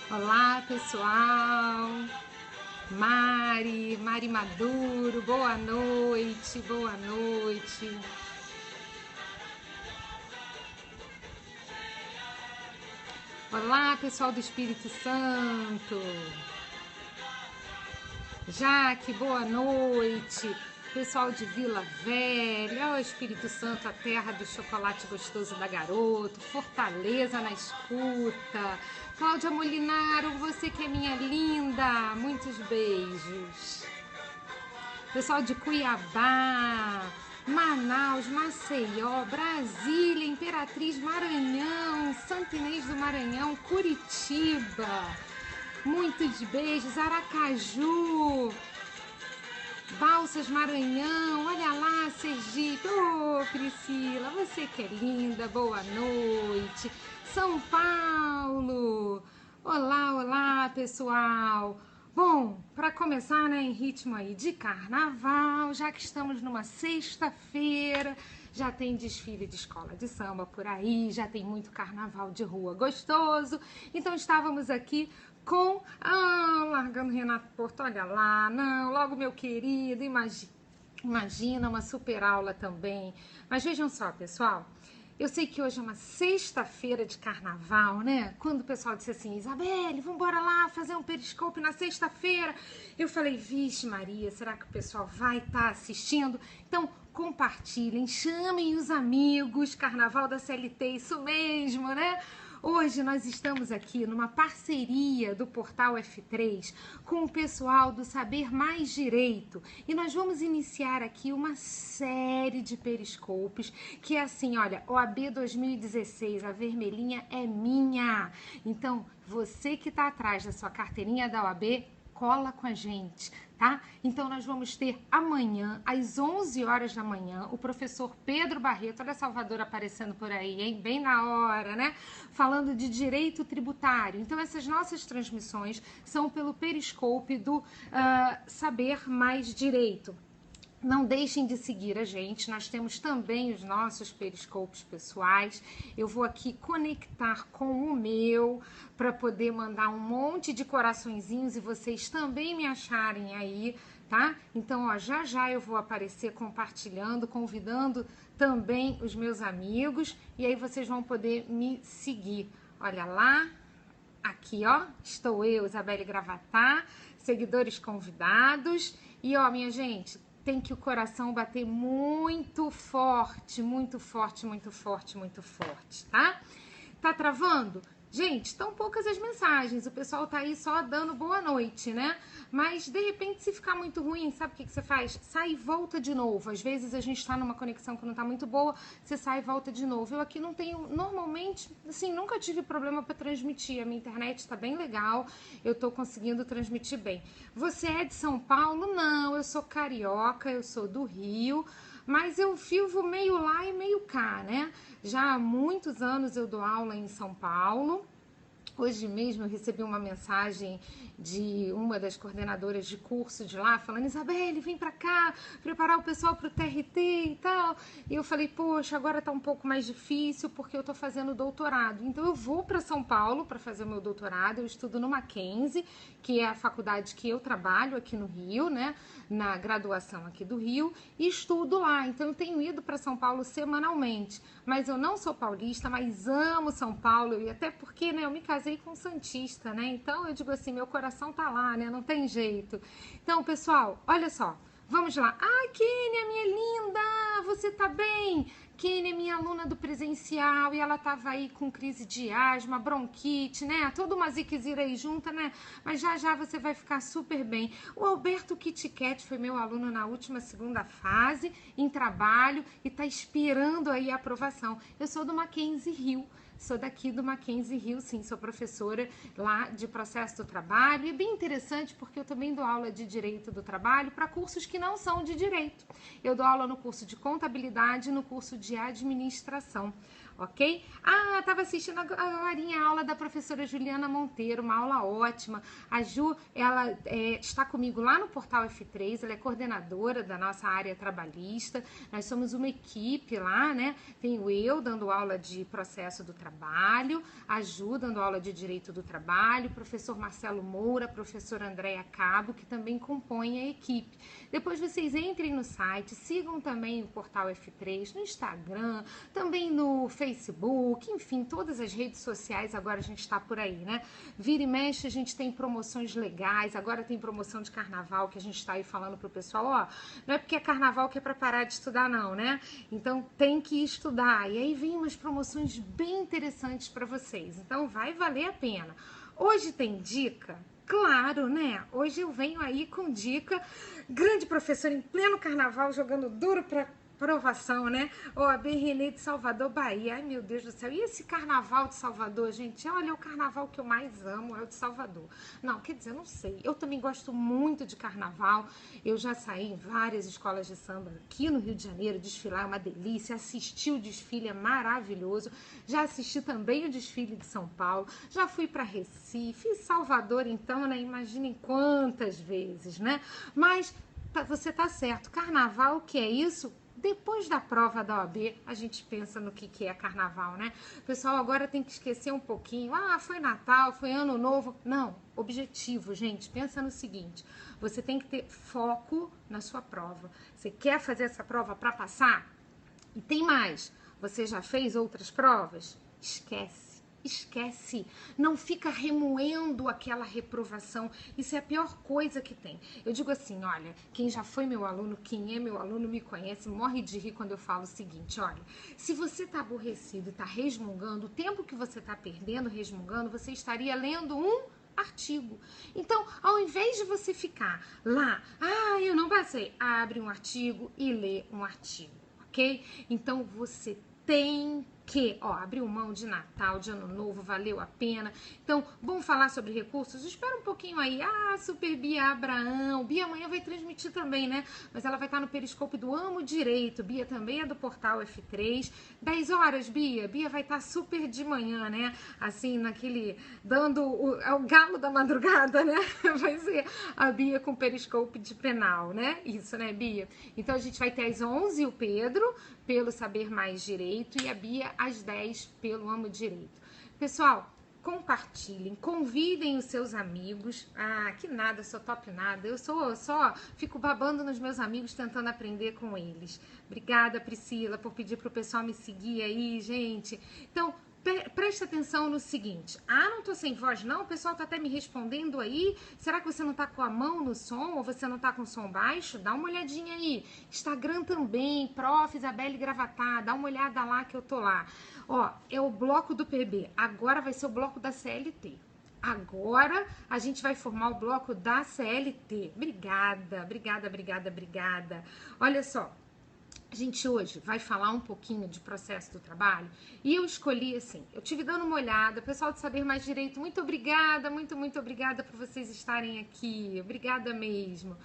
Olá, pessoal. Mari Maduro, boa noite, boa noite. Olá, pessoal do Espírito Santo. Jaque, boa noite. Pessoal de Vila Velha, o Espírito Santo, a terra do chocolate gostoso da Garoto, Fortaleza na escuta. Cláudia Molinaro, você que é minha linda, muitos beijos. Pessoal de Cuiabá, Manaus, Maceió, Brasília, Imperatriz, Maranhão, Santo Inês do Maranhão, Curitiba, muitos beijos, Aracaju, Balsas, Maranhão, olha lá, Sergipe, ô Priscila, você que é linda, boa noite. São Paulo, olá, pessoal. Bom, para começar, né, em ritmo aí de carnaval, já que estamos numa sexta-feira, já tem desfile de escola de samba por aí, já tem muito carnaval de rua gostoso, então estávamos aqui com, largando Renato Porto, olha lá, não, logo meu querido, imagina uma super aula também. Mas vejam só, pessoal, eu sei que hoje é uma sexta-feira de carnaval, né? Quando o pessoal disse assim, Isabelle, vamos embora lá fazer um periscope na sexta-feira. Eu falei, vixe Maria, será que o pessoal vai estar assistindo? Então, compartilhem, chamem os amigos, Carnaval da CLT, isso mesmo, né? Hoje nós estamos aqui numa parceria do Portal F3 com o pessoal do Saber Mais Direito e nós vamos iniciar aqui uma série de periscopes que é assim, olha, OAB 2016, a vermelhinha é minha. Então, você que está atrás da sua carteirinha da OAB, cola com a gente, tá? Então, nós vamos ter amanhã, às 11 horas da manhã, o professor Pedro Barreto, olha Salvador aparecendo por aí, hein? Bem na hora, né? Falando de direito tributário. Então, essas nossas transmissões são pelo Periscope do Saber Mais Direito. Não deixem de seguir a gente, nós temos também os nossos periscopes pessoais. Eu vou aqui conectar com o meu para poder mandar um monte de coraçõezinhos e vocês também me acharem aí, tá? Então, ó, já eu vou aparecer compartilhando, convidando também os meus amigos e aí vocês vão poder me seguir. Olha lá, aqui ó, estou eu, Isabelle Gravatá, seguidores convidados e ó, minha gente, tem que o coração bater muito forte, muito forte, muito forte, muito forte, tá? Tá travando? Gente, estão poucas as mensagens, o pessoal tá aí só dando boa noite, né? Mas, de repente, se ficar muito ruim, sabe o que você faz? Sai e volta de novo. Às vezes a gente tá numa conexão que não tá muito boa, você sai e volta de novo. Eu aqui não tenho, normalmente, assim, nunca tive problema para transmitir. A minha internet tá bem legal, eu tô conseguindo transmitir bem. Você é de São Paulo? Não, eu sou carioca, eu sou do Rio, mas eu vivo meio lá e meio cá, né? Já há muitos anos eu dou aula em São Paulo. Hoje mesmo eu recebi uma mensagem de uma das coordenadoras de curso de lá, falando, Isabelle, vem pra cá, preparar o pessoal pro TRT e tal. E eu falei, poxa, agora tá um pouco mais difícil porque eu tô fazendo doutorado. Então eu vou para São Paulo para fazer o meu doutorado, eu estudo no Mackenzie, que é a faculdade que eu trabalho aqui no Rio, né, na graduação aqui do Rio, e estudo lá. Então eu tenho ido para São Paulo semanalmente, mas eu não sou paulista, mas amo São Paulo, e até porque, né, eu me casei com um santista, né? Então eu digo assim, meu coração tá lá, né? Não tem jeito. Então, pessoal, olha só, vamos lá. Ah, Kênia, minha linda, você tá bem? Kênia é minha aluna do presencial e ela tava aí com crise de asma, bronquite, né? Toda uma ziquezira aí junta, né? Mas já você vai ficar super bem. O Alberto Kit Kat foi meu aluno na última segunda fase, em trabalho, e tá esperando aí a aprovação. Eu sou do Mackenzie Rio. Sou daqui do Mackenzie Rio, sim, sou professora lá de processo do trabalho. E é bem interessante porque eu também dou aula de direito do trabalho para cursos que não são de direito. Eu dou aula no curso de contabilidade e no curso de administração. ok? Ah, estava assistindo agora a aula da professora Juliana Monteiro, uma aula ótima. A Ju, ela está comigo lá no Portal F3, ela é coordenadora da nossa área trabalhista. Nós somos uma equipe lá, né? Tenho eu dando aula de processo do trabalho, a Ju dando aula de direito do trabalho, o professor Marcelo Moura, a professora Andréia Cabo, que também compõem a equipe. Depois vocês entrem no site, sigam também o Portal F3 no Instagram, também no Facebook, enfim, todas as redes sociais, agora a gente está por aí, né? Vira e mexe, a gente tem promoções legais, agora tem promoção de carnaval, que a gente está aí falando pro pessoal, ó, não é porque é carnaval que é para parar de estudar não, né? Então tem que estudar, e aí vem umas promoções bem interessantes para vocês, então vai valer a pena. Hoje tem dica? Claro, né? Hoje eu venho aí com dica, grande professor em pleno carnaval, jogando duro para provação, né? OAB Renê de Salvador, Bahia. Ai, meu Deus do céu. E esse carnaval de Salvador, gente? Olha, o carnaval que eu mais amo é o de Salvador. Não, quer dizer, eu não sei. Eu também gosto muito de carnaval. Eu já saí em várias escolas de samba aqui no Rio de Janeiro, desfilar é uma delícia. Assisti o desfile, é maravilhoso. Já assisti também o desfile de São Paulo. Já fui para Recife, Salvador, então, né? Imaginem quantas vezes, né? Mas você tá certo. Carnaval, o que é isso? Depois da prova da OAB, a gente pensa no que é carnaval, né? O pessoal agora tem que esquecer um pouquinho. Ah, foi Natal, foi Ano Novo. Não, objetivo, gente. Pensa no seguinte, você tem que ter foco na sua prova. Você quer fazer essa prova para passar? E tem mais, você já fez outras provas? Esquece, não fica remoendo aquela reprovação, isso é a pior coisa que tem. Eu digo assim, olha, quem já foi meu aluno, quem é meu aluno me conhece, morre de rir quando eu falo o seguinte, olha, se você tá aborrecido e tá resmungando, o tempo que você tá perdendo resmungando, você estaria lendo um artigo. Então, ao invés de você ficar lá, eu não passei, abre um artigo e lê um artigo, ok? Então, você tem que, abriu mão de Natal, de Ano Novo, valeu a pena. Então, vamos falar sobre recursos? Espera um pouquinho aí. Super Bia Abraão. Bia amanhã vai transmitir também, né? Mas ela vai estar no Periscope do Amo Direito. Bia também é do Portal F3. 10 horas, Bia. Bia vai estar super de manhã, né? Assim, dando o galo da madrugada, né? Vai ser a Bia com Periscope de penal, né? Isso, né, Bia? Então, a gente vai ter às 11 o Pedro, pelo Saber Mais Direito, e a Bia às 10 pelo Amo Direito. Pessoal, compartilhem, convidem os seus amigos. Que nada, sou top nada. Eu só fico babando nos meus amigos, tentando aprender com eles. Obrigada, Priscila, por pedir pro pessoal me seguir aí, gente. Então, presta atenção no seguinte, não tô sem voz não, o pessoal tá até me respondendo aí, será que você não tá com a mão no som ou você não tá com o som baixo? Dá uma olhadinha aí, Instagram também, Prof. Isabelle Gravatá, dá uma olhada lá que eu tô lá. É o bloco do PB, agora vai ser o bloco da CLT. Agora a gente vai formar o bloco da CLT. Obrigada. Olha só, a gente hoje vai falar um pouquinho de processo do trabalho e eu escolhi assim, eu tive dando uma olhada, pessoal do Saber Mais Direito, muito obrigada, muito obrigada por vocês estarem aqui, obrigada mesmo.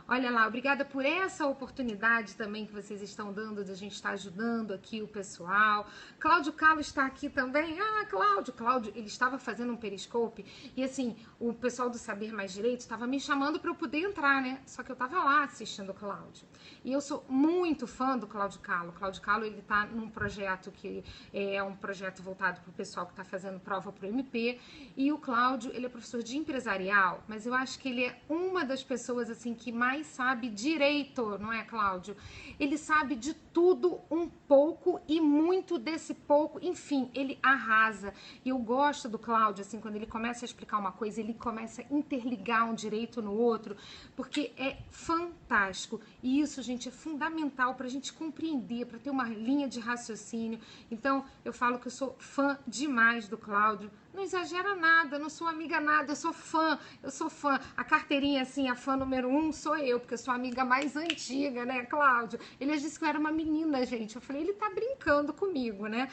Olha lá, obrigada por essa oportunidade também que vocês estão dando de a gente estar ajudando aqui o pessoal. Cláudio Carlos está aqui também. Cláudio, ele estava fazendo um Periscope e assim, o pessoal do Saber Mais Direito estava me chamando para eu poder entrar, né? Só que eu estava lá assistindo o Cláudio. E eu sou muito fã do Cláudio Carlos. O Cláudio Carlos, ele está num projeto que é um projeto voltado para o pessoal que está fazendo prova para o MP. E o Cláudio, ele é professor de empresarial, mas eu acho que ele é uma das pessoas assim que mais sabe direito, não é, Cláudio? Ele sabe de tudo um pouco e muito desse pouco, enfim, ele arrasa. E eu gosto do Cláudio, assim, quando ele começa a explicar uma coisa, ele começa a interligar um direito no outro, porque é fantástico. E isso, gente, é fundamental para a gente compreender, para ter uma linha de raciocínio. Então, eu falo que eu sou fã demais do Cláudio. Não exagera nada, não sou amiga nada, eu sou fã. A carteirinha, assim, a fã número 1 sou eu, porque eu sou a amiga mais antiga, né, Cláudio? Ele disse que eu era uma menina, gente. Eu falei, ele tá brincando comigo, né?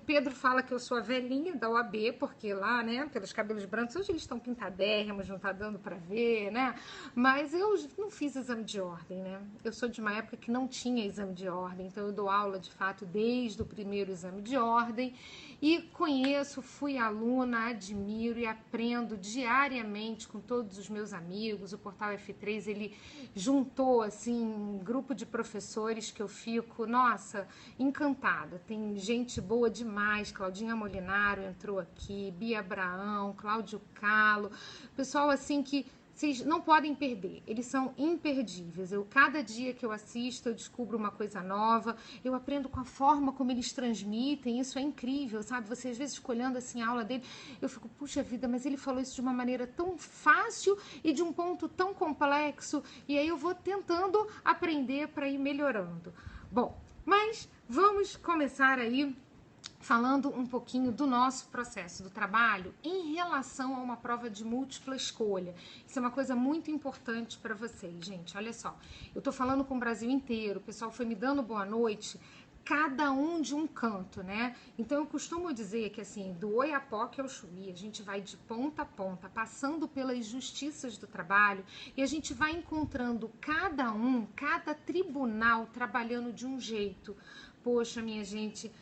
Pedro fala que eu sou a velhinha da OAB, porque lá, né, pelos cabelos brancos, hoje eles estão pintadérrimos, não tá dando pra ver, né? Mas eu não fiz exame de ordem, né? Eu sou de uma época que não tinha exame de ordem, então eu dou aula, de fato, desde o primeiro exame de ordem e conheço, fui aluna, admiro e aprendo diariamente com todos os meus amigos. O Portal F3, ele juntou, assim, um grupo de professores que eu fico, nossa, encantada. Tem gente boa demais, Claudinha Molinaro entrou aqui, Bia Abraão, Cláudio Calo, pessoal, assim, que vocês não podem perder, eles são imperdíveis. Cada dia que eu assisto, eu descubro uma coisa nova, eu aprendo com a forma como eles transmitem, isso é incrível, sabe? Você às vezes olhando assim a aula dele, eu fico, puxa vida, mas ele falou isso de uma maneira tão fácil e de um ponto tão complexo, e aí eu vou tentando aprender para ir melhorando. Bom, mas vamos começar aí falando um pouquinho do nosso processo do trabalho em relação a uma prova de múltipla escolha. Isso é uma coisa muito importante para vocês, gente. Olha só, eu tô falando com o Brasil inteiro, o pessoal foi me dando boa noite, cada um de um canto, né? Então eu costumo dizer que assim, do Oiapoque ao Chuí, a gente vai de ponta a ponta, passando pelas justiças do trabalho e a gente vai encontrando cada tribunal trabalhando de um jeito. Poxa, minha gente,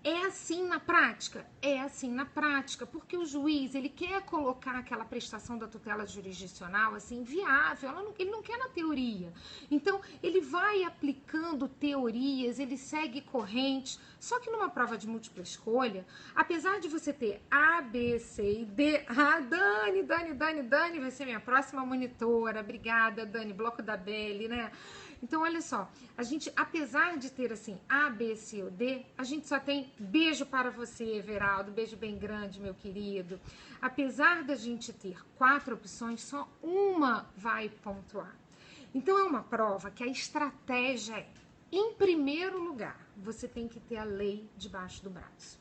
é assim na prática? É assim na prática, porque o juiz, ele quer colocar aquela prestação da tutela jurisdicional, assim, viável, ele não quer na teoria. Então, ele vai aplicando teorias, ele segue correntes, só que numa prova de múltipla escolha, apesar de você ter A, B, C e D, Dani vai ser minha próxima monitora, obrigada, Dani, bloco da Belle, né? Então, olha só, a gente, apesar de ter, assim, A, B, C ou D, a gente só tem beijo para você, Everaldo, beijo bem grande, meu querido. Apesar da gente ter 4 opções, só uma vai pontuar. Então, é uma prova que a estratégia é, em primeiro lugar, você tem que ter a lei debaixo do braço.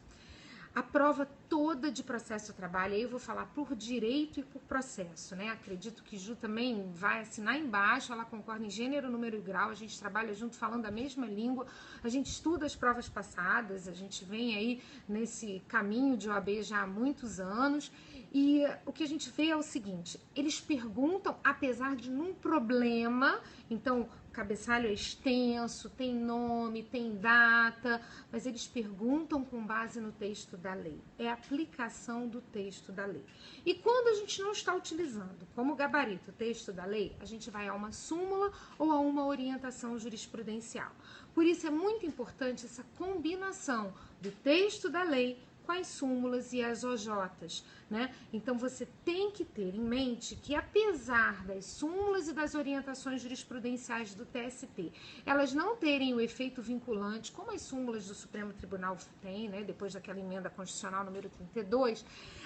A prova toda de processo de trabalho, aí eu vou falar por direito e por processo, né? Acredito que Ju também vai assinar embaixo, ela concorda em gênero, número e grau, a gente trabalha junto falando a mesma língua, a gente estuda as provas passadas, a gente vem aí nesse caminho de OAB já há muitos anos, e o que a gente vê é o seguinte, eles perguntam, apesar de num problema, então o cabeçalho é extenso, tem nome, tem data, mas eles perguntam com base no texto da lei. É a aplicação do texto da lei. E quando a gente não está utilizando como gabarito o texto da lei, a gente vai a uma súmula ou a uma orientação jurisprudencial. Por isso é muito importante essa combinação do texto da lei com as súmulas e as OJs, né? Então você tem que ter em mente que apesar das súmulas e das orientações jurisprudenciais do TST, elas não terem o efeito vinculante, como as súmulas do Supremo Tribunal têm, né? Depois daquela emenda constitucional número 32,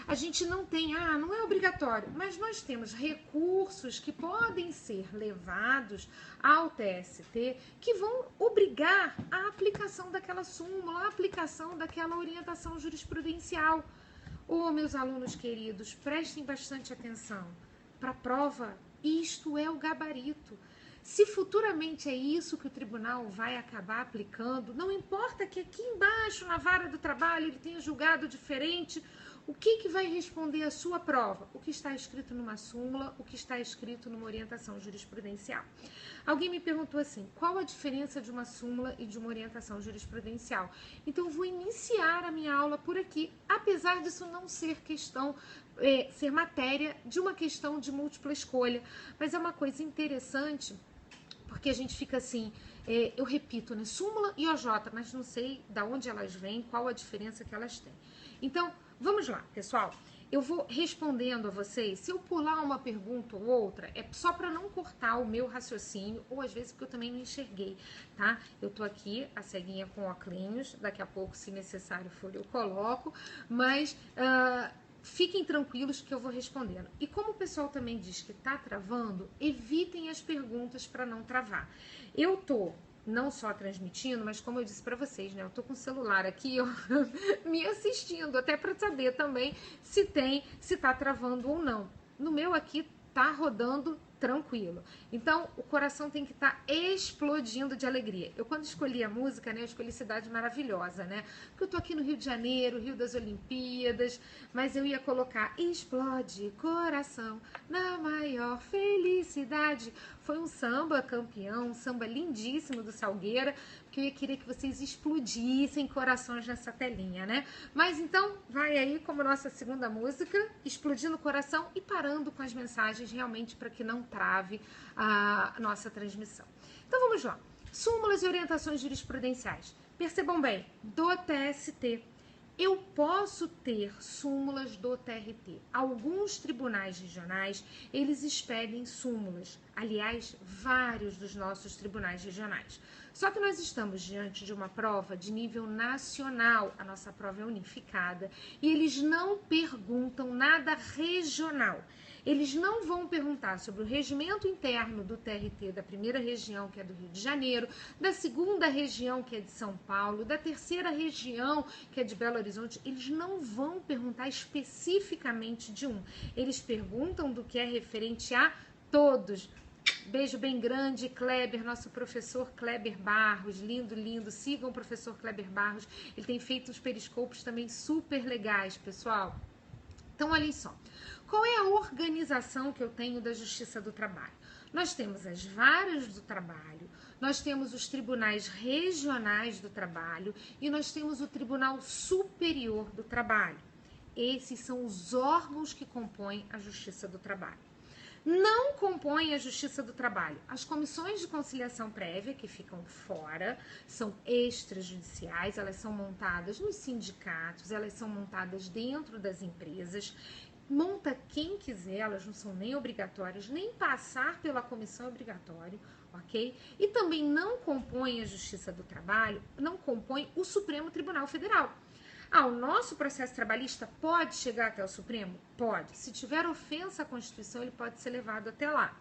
a gente não tem, não é obrigatório, mas nós temos recursos que podem ser levados ao TST que vão obrigar a aplicação daquela súmula, a aplicação daquela orientação jurisprudencial. Meus alunos queridos, prestem bastante atenção. Para a prova, isto é o gabarito. Se futuramente é isso que o tribunal vai acabar aplicando, não importa que aqui embaixo, na vara do trabalho, ele tenha julgado diferente, o que vai responder a sua prova? O que está escrito numa súmula, o que está escrito numa orientação jurisprudencial. Alguém me perguntou assim, qual a diferença de uma súmula e de uma orientação jurisprudencial? Então, eu vou iniciar a minha aula por aqui, apesar disso não ser questão, ser matéria de uma questão de múltipla escolha. Mas é uma coisa interessante, porque a gente fica assim, eu repito, né, súmula e OJ, mas não sei de onde elas vêm, qual a diferença que elas têm. Então, vamos lá, pessoal. Eu vou respondendo a vocês. Se eu pular uma pergunta ou outra, é só para não cortar o meu raciocínio, ou às vezes porque eu também não enxerguei, tá? Eu tô aqui, a ceguinha com óculos, daqui a pouco, se necessário for, eu coloco, mas fiquem tranquilos que eu vou respondendo. E como o pessoal também diz que tá travando, evitem as perguntas para não travar. Eu tô não só transmitindo, mas como eu disse para vocês, né? Eu tô com o celular aqui, ó, me assistindo, até para saber também se tá travando ou não. No meu aqui tá rodando tranquilo. Então, o coração tem que estar explodindo de alegria. Eu, quando escolhi a música, né, eu escolhi Cidade Maravilhosa, né? Porque eu tô aqui no Rio de Janeiro, Rio das Olimpíadas, mas eu ia colocar Explode Coração na maior felicidade. Foi um samba campeão, um samba lindíssimo do Salgueira, que eu ia querer que vocês explodissem corações nessa telinha, né? Mas então, vai aí como nossa segunda música, explodindo o coração e parando com as mensagens realmente para que não trave a nossa transmissão. Então vamos lá. Súmulas e orientações jurisprudenciais. Percebam bem, do TST. Eu posso ter súmulas do TRT. Alguns tribunais regionais, eles expedem súmulas. Aliás, vários dos nossos tribunais regionais. Só que nós estamos diante de uma prova de nível nacional. A nossa prova é unificada. E eles não perguntam nada regional. Eles não vão perguntar sobre o regimento interno do TRT da primeira região, que é do Rio de Janeiro, da segunda região, que é de São Paulo, da terceira região, que é de Belo Horizonte. Eles não vão perguntar especificamente de um. Eles perguntam do que é referente a todos. Beijo bem grande, Kleber, nosso professor Kleber Barros, lindo, lindo. Sigam o professor Kleber Barros, ele tem feito uns periscopos também super legais, pessoal. Então, olhem só. Qual é a organização que eu tenho da Justiça do Trabalho? Nós temos as varas do trabalho, nós temos os tribunais regionais do trabalho e nós temos o Tribunal Superior do Trabalho. Esses são os órgãos que compõem a Justiça do Trabalho. Não compõem a Justiça do Trabalho as comissões de conciliação prévia, que ficam fora, são extrajudiciais, elas são montadas nos sindicatos, elas são montadas dentro das empresas. Monta quem quiser, elas não são nem obrigatórias, nem passar pela comissão é obrigatório, ok? E também não compõe a Justiça do Trabalho, não compõe o Supremo Tribunal Federal. O nosso processo trabalhista pode chegar até o Supremo? Pode. Se tiver ofensa à Constituição, ele pode ser levado até lá.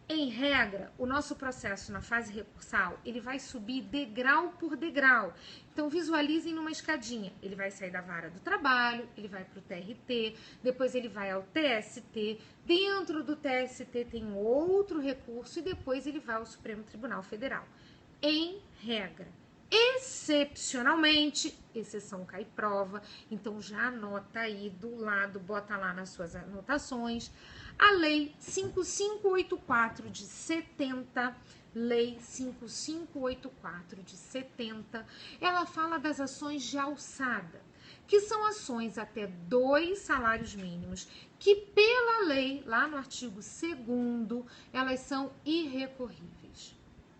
Em regra, o nosso processo na fase recursal, ele vai subir degrau por degrau. Então, visualizem numa escadinha. Ele vai sair da vara do trabalho, ele vai para o TRT, depois ele vai ao TST, dentro do TST tem um outro recurso e depois ele vai ao Supremo Tribunal Federal. Em regra. Excepcionalmente, exceção cai prova, então já anota aí do lado, bota lá nas suas anotações, a Lei 5584 de 70, Lei 5584 de 70, ela fala das ações de alçada, que são ações até 2 salários mínimos, que pela lei, lá no artigo 2º, elas são irrecorríveis.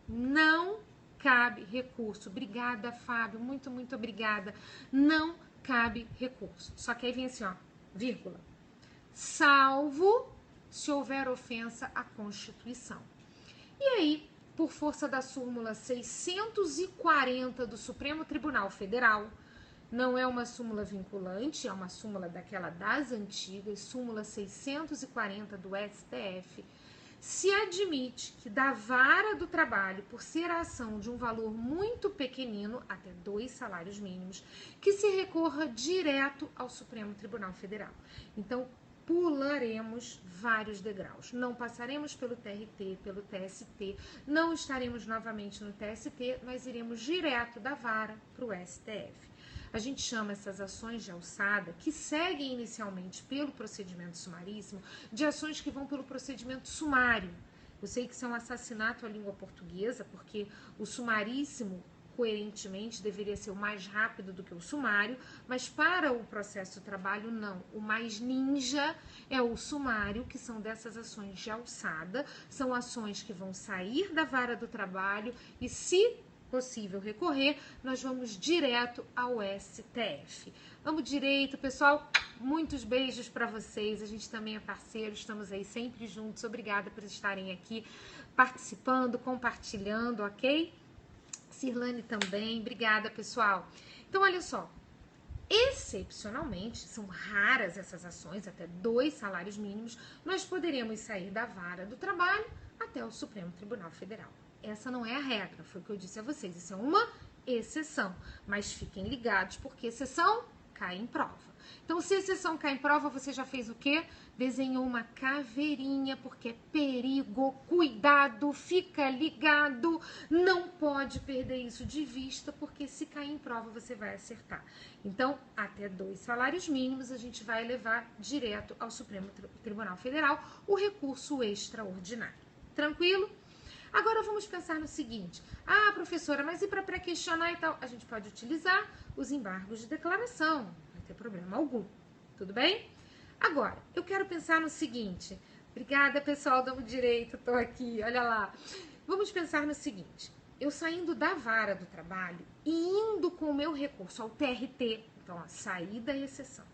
Não cabe recurso. Obrigada, Fábio. Muito, muito obrigada. Não cabe recurso. Só que aí vem assim, ó, vírgula. Salvo se houver ofensa à Constituição. E aí, por força da súmula 640 do Supremo Tribunal Federal, não é uma súmula vinculante, é uma súmula daquela das antigas, súmula 640 do STF, se admite que da vara do trabalho, por ser a ação de um valor muito pequenino, até 2 salários mínimos, que se recorra direto ao Supremo Tribunal Federal. Então, pularemos vários degraus. Não passaremos pelo TRT, pelo TST, não estaremos novamente no TST, nós iremos direto da vara para o STF. A gente chama essas ações de alçada, que seguem inicialmente pelo procedimento sumaríssimo, de ações que vão pelo procedimento sumário. Eu sei que isso é um assassinato à língua portuguesa, porque o sumaríssimo, coerentemente, deveria ser o mais rápido do que o sumário, mas para o processo do trabalho, não. O mais ninja é o sumário, que são dessas ações de alçada, são ações que vão sair da vara do trabalho e, se possível recorrer, nós vamos direto ao STF. Vamos direito, pessoal. Muitos beijos para vocês. A gente também é parceiro, estamos aí sempre juntos. Obrigada por estarem aqui participando, compartilhando, ok? Cirlane também. Obrigada, pessoal. Então, olha só. Excepcionalmente, são raras essas ações, até 2 salários mínimos, nós poderemos sair da vara do trabalho até o Supremo Tribunal Federal. Essa não é a regra, foi o que eu disse a vocês. Isso é uma exceção. Mas fiquem ligados, porque exceção cai em prova. Então, se a exceção cai em prova, você já fez o quê? Desenhou uma caveirinha, porque é perigo, cuidado, fica ligado, não pode perder isso de vista, porque se cair em prova, você vai acertar. Então, até 2 salários mínimos, a gente vai levar direto ao Supremo Tribunal Federal o recurso extraordinário. Tranquilo? Agora vamos pensar no seguinte: ah, professora, mas e para pré-questionar e tal? A gente pode utilizar os embargos de declaração, não vai ter problema algum, tudo bem? Agora, eu quero pensar no seguinte, obrigada pessoal, damos direito, tô aqui, olha lá. Vamos pensar no seguinte, eu saindo da vara do trabalho e indo com o meu recurso ao TRT, então ó, saí da exceção.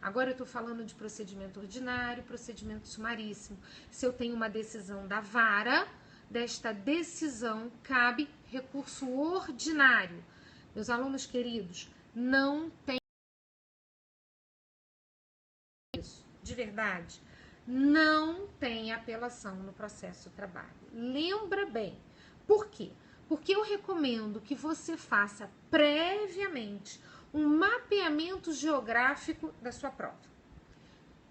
Agora eu estou falando de procedimento ordinário, procedimento sumaríssimo. Se eu tenho uma decisão da vara, desta decisão cabe recurso ordinário. Meus alunos queridos, não tem isso, de verdade. Não tem apelação no processo do trabalho. Lembra bem. Por quê? Porque eu recomendo que você faça previamente um mapeamento geográfico da sua prova.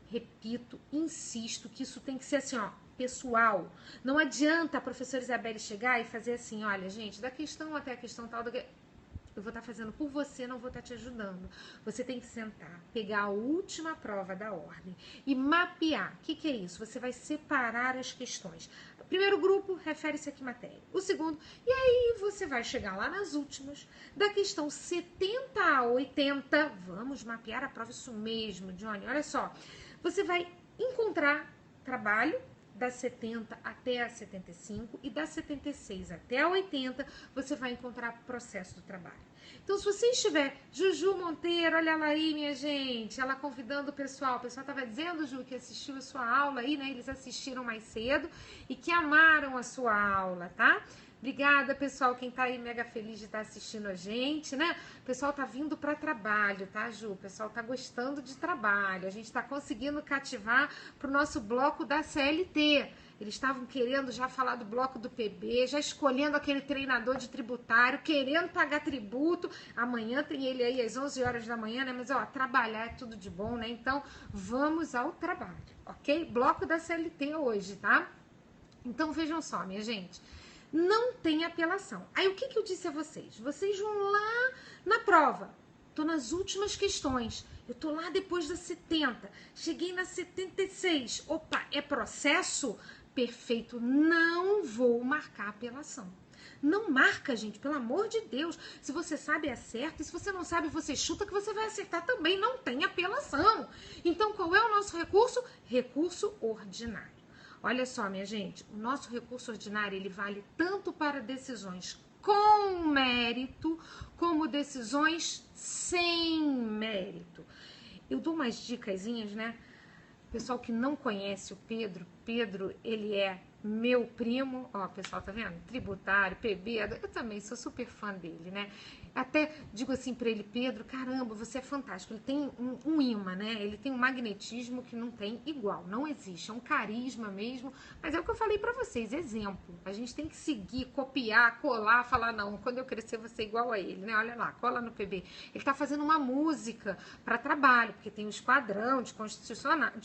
Repito, insisto que isso tem que ser assim, ó, pessoal. Não adianta a professora Isabelle chegar e fazer assim, olha, gente, da questão até a questão tal, eu vou estar fazendo por você, não vou estar te ajudando. Você tem que sentar, pegar a última prova da ordem e mapear. O que é isso? Você vai separar as questões. O primeiro grupo refere-se a que matéria? O segundo, e aí você vai chegar lá nas últimas, da questão 70 a 80, vamos mapear a prova, isso mesmo, Johnny, olha só. Você vai encontrar trabalho das 70 até a 75 e das 76 até a 80 você vai encontrar processo do trabalho. Então, se você estiver, Juju Monteiro, olha ela aí, minha gente, ela convidando o pessoal estava dizendo, Ju, que assistiu a sua aula aí, né? Eles assistiram mais cedo e que amaram a sua aula, tá? Obrigada, pessoal, quem tá aí mega feliz de estar assistindo a gente, né? O pessoal tá vindo para trabalho, tá, Ju? O pessoal tá gostando de trabalho. A gente tá conseguindo cativar pro nosso bloco da CLT. Eles estavam querendo já falar do bloco do PB, já escolhendo aquele treinador de tributário, querendo pagar tributo. Amanhã tem ele aí às 11 horas da manhã, né? Mas, ó, trabalhar é tudo de bom, né? Então, vamos ao trabalho, ok? Bloco da CLT hoje, tá? Então, vejam só, minha gente. Não tem apelação. Aí, o que eu disse a vocês? Vocês vão lá na prova. Tô nas últimas questões. Eu tô lá depois das 70. Cheguei na 76. Opa, é processo? Perfeito. Não vou marcar apelação. Não marca, gente, pelo amor de Deus. Se você sabe, acerta. E se você não sabe, você chuta que você vai acertar também. Não tem apelação. Então, qual é o nosso recurso? Recurso ordinário. Olha só, minha gente, o nosso recurso ordinário, ele vale tanto para decisões com mérito, como decisões sem mérito. Eu dou umas dicasinhas, né? Pessoal que não conhece o Pedro, ele é meu primo, ó, pessoal, tá vendo? Tributário, PB, eu também sou super fã dele, né? Até digo assim pra ele, Pedro, caramba, você é fantástico. Ele tem um imã, né? Ele tem um magnetismo que não tem igual, não existe. É um carisma mesmo, mas é o que eu falei pra vocês, exemplo. A gente tem que seguir, copiar, colar, falar, não, quando eu crescer vou ser igual a ele, né? Olha lá, cola no PB. Ele tá fazendo uma música pra trabalho, porque tem o esquadrão de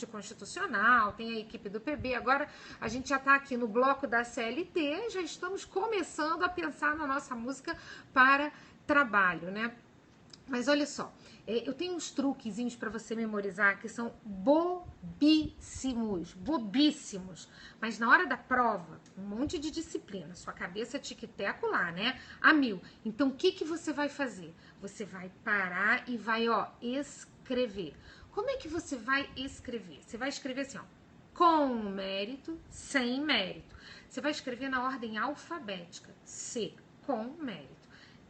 constitucional, tem a equipe do PB. Agora a gente já tá aqui no bloco da CLT, já estamos começando a pensar na nossa música para trabalho, né? Mas olha só, eu tenho uns truquezinhos para você memorizar que são bobíssimos, mas na hora da prova, um monte de disciplina, sua cabeça tic-teco lá, né? A mil. Então, o que você vai fazer? Você vai parar e vai, ó, escrever. Como é que você vai escrever? Você vai escrever assim, ó, com mérito, sem mérito. Você vai escrever na ordem alfabética. C, com mérito.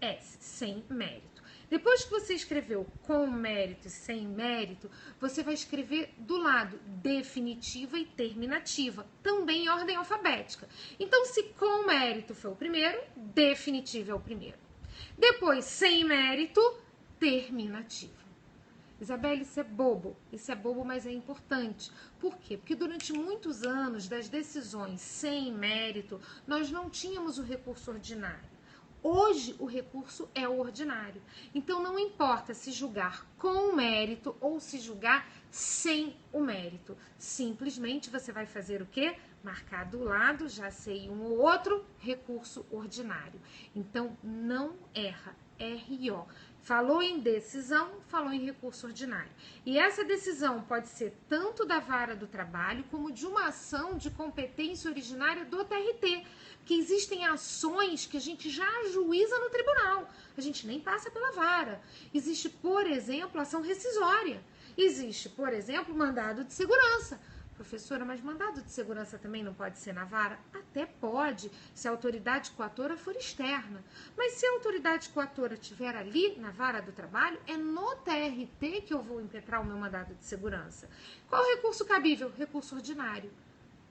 S, sem mérito. Depois que você escreveu com mérito e sem mérito, você vai escrever do lado definitiva e terminativa, também em ordem alfabética. Então, se com mérito foi o primeiro, definitivo é o primeiro. Depois, sem mérito, terminativo. Isabelle, isso é bobo, mas é importante. Por quê? Porque durante muitos anos das decisões sem mérito, nós não tínhamos o recurso ordinário. Hoje, o recurso é o ordinário. Então, não importa se julgar com o mérito ou se julgar sem o mérito. Simplesmente, você vai fazer o quê? Marcar do lado, já sei um ou outro, recurso ordinário. Então, não erra. RO. Falou em decisão, falou em recurso ordinário. E essa decisão pode ser tanto da vara do trabalho como de uma ação de competência originária do TRT. Que existem ações que a gente já ajuiza no tribunal. A gente nem passa pela vara. Existe, por exemplo, ação rescisória. Existe, por exemplo, mandado de segurança. Professora, mas mandado de segurança também não pode ser na vara? Até pode, se a autoridade coatora for externa. Mas se a autoridade coatora estiver ali, na vara do trabalho, é no TRT que eu vou impetrar o meu mandado de segurança. Qual o recurso cabível? Recurso ordinário.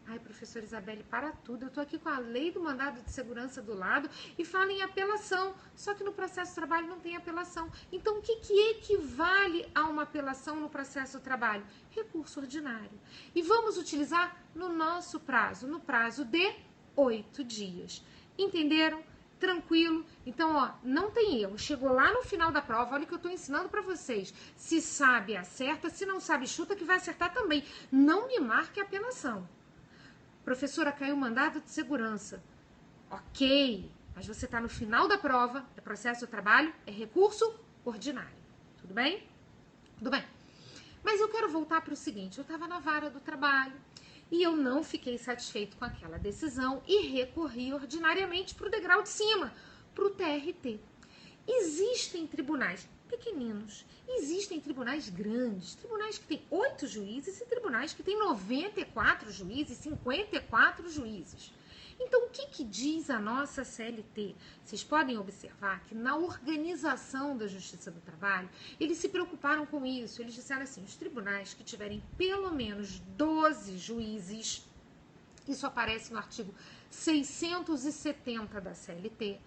Ai, professora Isabelle, para tudo. Eu estou aqui com a lei do mandado de segurança do lado e fala em apelação. Só que no processo de trabalho não tem apelação. Então, o que equivale a uma apelação no processo de trabalho? Recurso ordinário. E vamos utilizar no nosso prazo, no prazo de 8 dias. Entenderam? Tranquilo. Então, ó, não tem erro. Chegou lá no final da prova, olha o que eu estou ensinando para vocês. Se sabe, acerta. Se não sabe, chuta que vai acertar também. Não me marque a apelação. Professora, caiu o mandado de segurança. Ok, mas você está no final da prova, é processo de trabalho, é recurso ordinário. Tudo bem? Tudo bem. Mas eu quero voltar para o seguinte, eu estava na vara do trabalho e eu não fiquei satisfeito com aquela decisão e recorri ordinariamente para o degrau de cima, para o TRT. Existem tribunais pequeninos, existem tribunais grandes, tribunais que têm 8 juízes e tribunais que têm 94 juízes, 54 juízes. Então, o que diz a nossa CLT? Vocês podem observar que na organização da Justiça do Trabalho, eles se preocuparam com isso. Eles disseram assim, os tribunais que tiverem pelo menos 12 juízes, isso aparece no artigo 670 da CLT,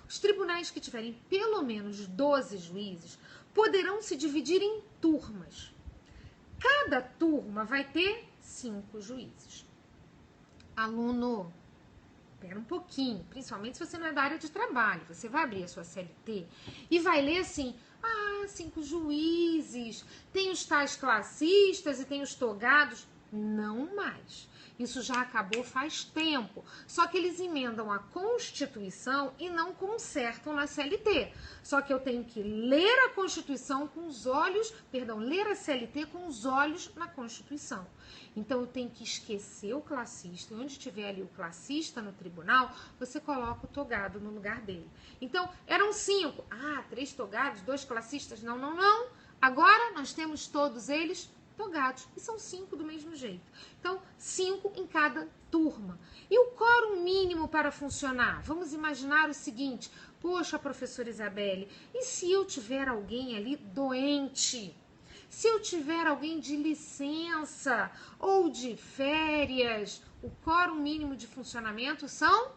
os tribunais que tiverem pelo menos 12 juízes poderão se dividir em turmas. Cada turma vai ter 5 juízes. Aluno, espera um pouquinho, principalmente se você não é da área de trabalho, você vai abrir a sua CLT e vai ler assim, 5 juízes, tem os tais classistas e tem os togados. Não mais. Isso já acabou faz tempo. Só que eles emendam a Constituição e não consertam na CLT. Só que eu tenho que ler a Constituição com os olhos, ler a CLT com os olhos na Constituição. Então eu tenho que esquecer o classista. E onde tiver ali o classista no tribunal, você coloca o togado no lugar dele. Então, eram 5. 3 togados, 2 classistas. Não, não, não. Agora nós temos todos eles togados. E são 5 do mesmo jeito. Então, 5 em cada turma. E o quórum mínimo para funcionar? Vamos imaginar o seguinte. Poxa, professora Isabelle, e se eu tiver alguém ali doente? Se eu tiver alguém de licença ou de férias? O quórum mínimo de funcionamento são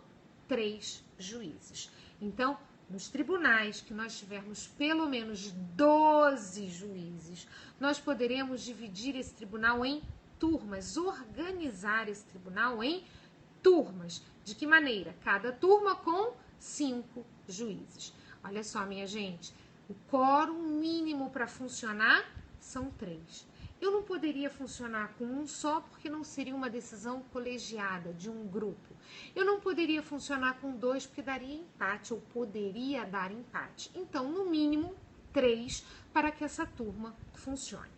3 juízes. Então, nos tribunais que nós tivermos pelo menos 12 juízes, nós poderemos dividir esse tribunal em turmas, organizar esse tribunal em turmas. De que maneira? Cada turma com 5 juízes. Olha só, minha gente, o quórum mínimo para funcionar são 3. Eu não poderia funcionar com um só porque não seria uma decisão colegiada de um grupo. Eu não poderia funcionar com 2 porque daria empate ou poderia dar empate. Então, no mínimo, 3 para que essa turma funcione.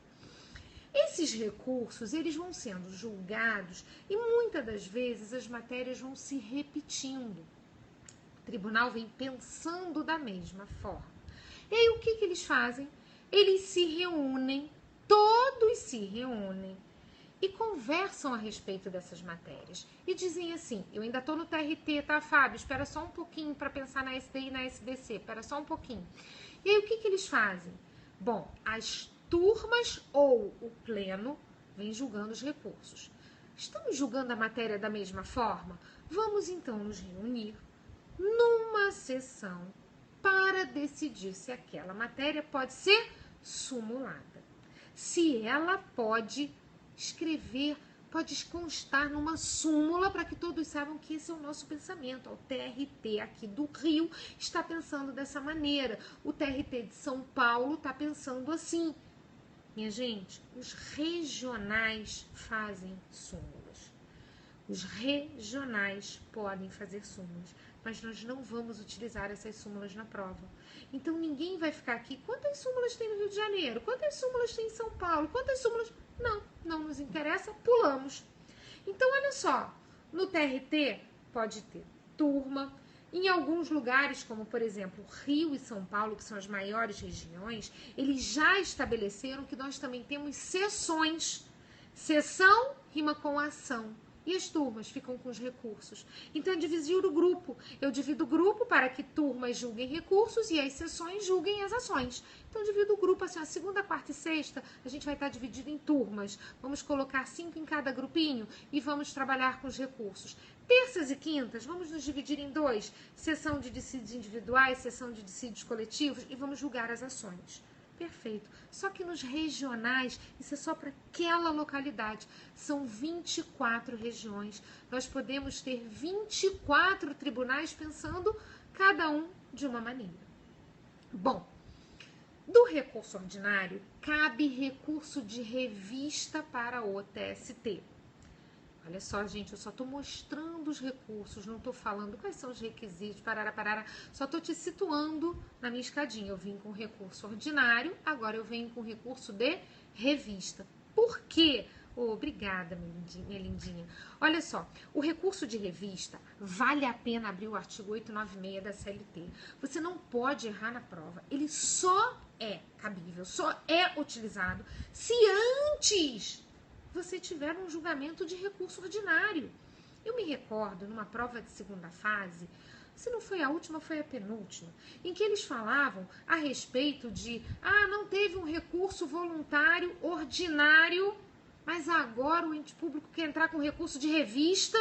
Esses recursos, eles vão sendo julgados e muitas das vezes as matérias vão se repetindo. O tribunal vem pensando da mesma forma. E aí, o que eles fazem? Eles se reúnem, todos se reúnem e conversam a respeito dessas matérias. E dizem assim, eu ainda estou no TRT, tá, Fábio? Espera só um pouquinho para pensar na SDI e na SDC, espera só um pouquinho. E aí, o que eles fazem? Bom, as turmas ou o pleno vem julgando os recursos. Estamos julgando a matéria da mesma forma? Vamos, então, nos reunir numa sessão para decidir se aquela matéria pode ser sumulada. Se ela pode escrever pode constar numa súmula para que todos saibam que esse é o nosso pensamento. O TRT aqui do Rio está pensando dessa maneira. O TRT de São Paulo está pensando assim. Minha gente, os regionais fazem súmulas. Os regionais podem fazer súmulas, mas nós não vamos utilizar essas súmulas na prova. Então ninguém vai ficar aqui, quantas súmulas tem no Rio de Janeiro? Quantas súmulas tem em São Paulo? Quantas súmulas... Não nos interessa, pulamos. Então olha só, no TRT pode ter turma. Em alguns lugares, como por exemplo Rio e São Paulo, que são as maiores regiões, eles já estabeleceram que nós também temos seções. Seção rima com ação. E as turmas ficam com os recursos. Então, eu dividir o grupo. Eu divido o grupo para que turmas julguem recursos e as seções julguem as ações. Então, eu divido o grupo assim, a segunda, quarta e sexta, a gente vai estar dividido em turmas. Vamos colocar 5 em cada grupinho e vamos trabalhar com os recursos. Terças e quintas, vamos nos dividir em 2. Sessão de dissídios individuais, sessão de dissídios coletivos e vamos julgar as ações. Perfeito. Só que nos regionais, isso é só para aquela localidade. São 24 regiões. Nós podemos ter 24 tribunais pensando cada um de uma maneira. Bom, do recurso ordinário, cabe recurso de revista para o TST. Olha só, gente, eu só estou mostrando os recursos, não estou falando quais são os requisitos, parará. Só estou te situando na minha escadinha. Eu vim com recurso ordinário, agora eu venho com recurso de revista. Por quê? Obrigada, minha lindinha. Olha só, o recurso de revista, vale a pena abrir o artigo 896 da CLT. Você não pode errar na prova. Ele só é cabível, só é utilizado se antes você tiver um julgamento de recurso ordinário. Eu me recordo, numa prova de segunda fase, se não foi a última, foi a penúltima, em que eles falavam a respeito de, não teve um recurso voluntário ordinário, mas agora o ente público quer entrar com recurso de revista.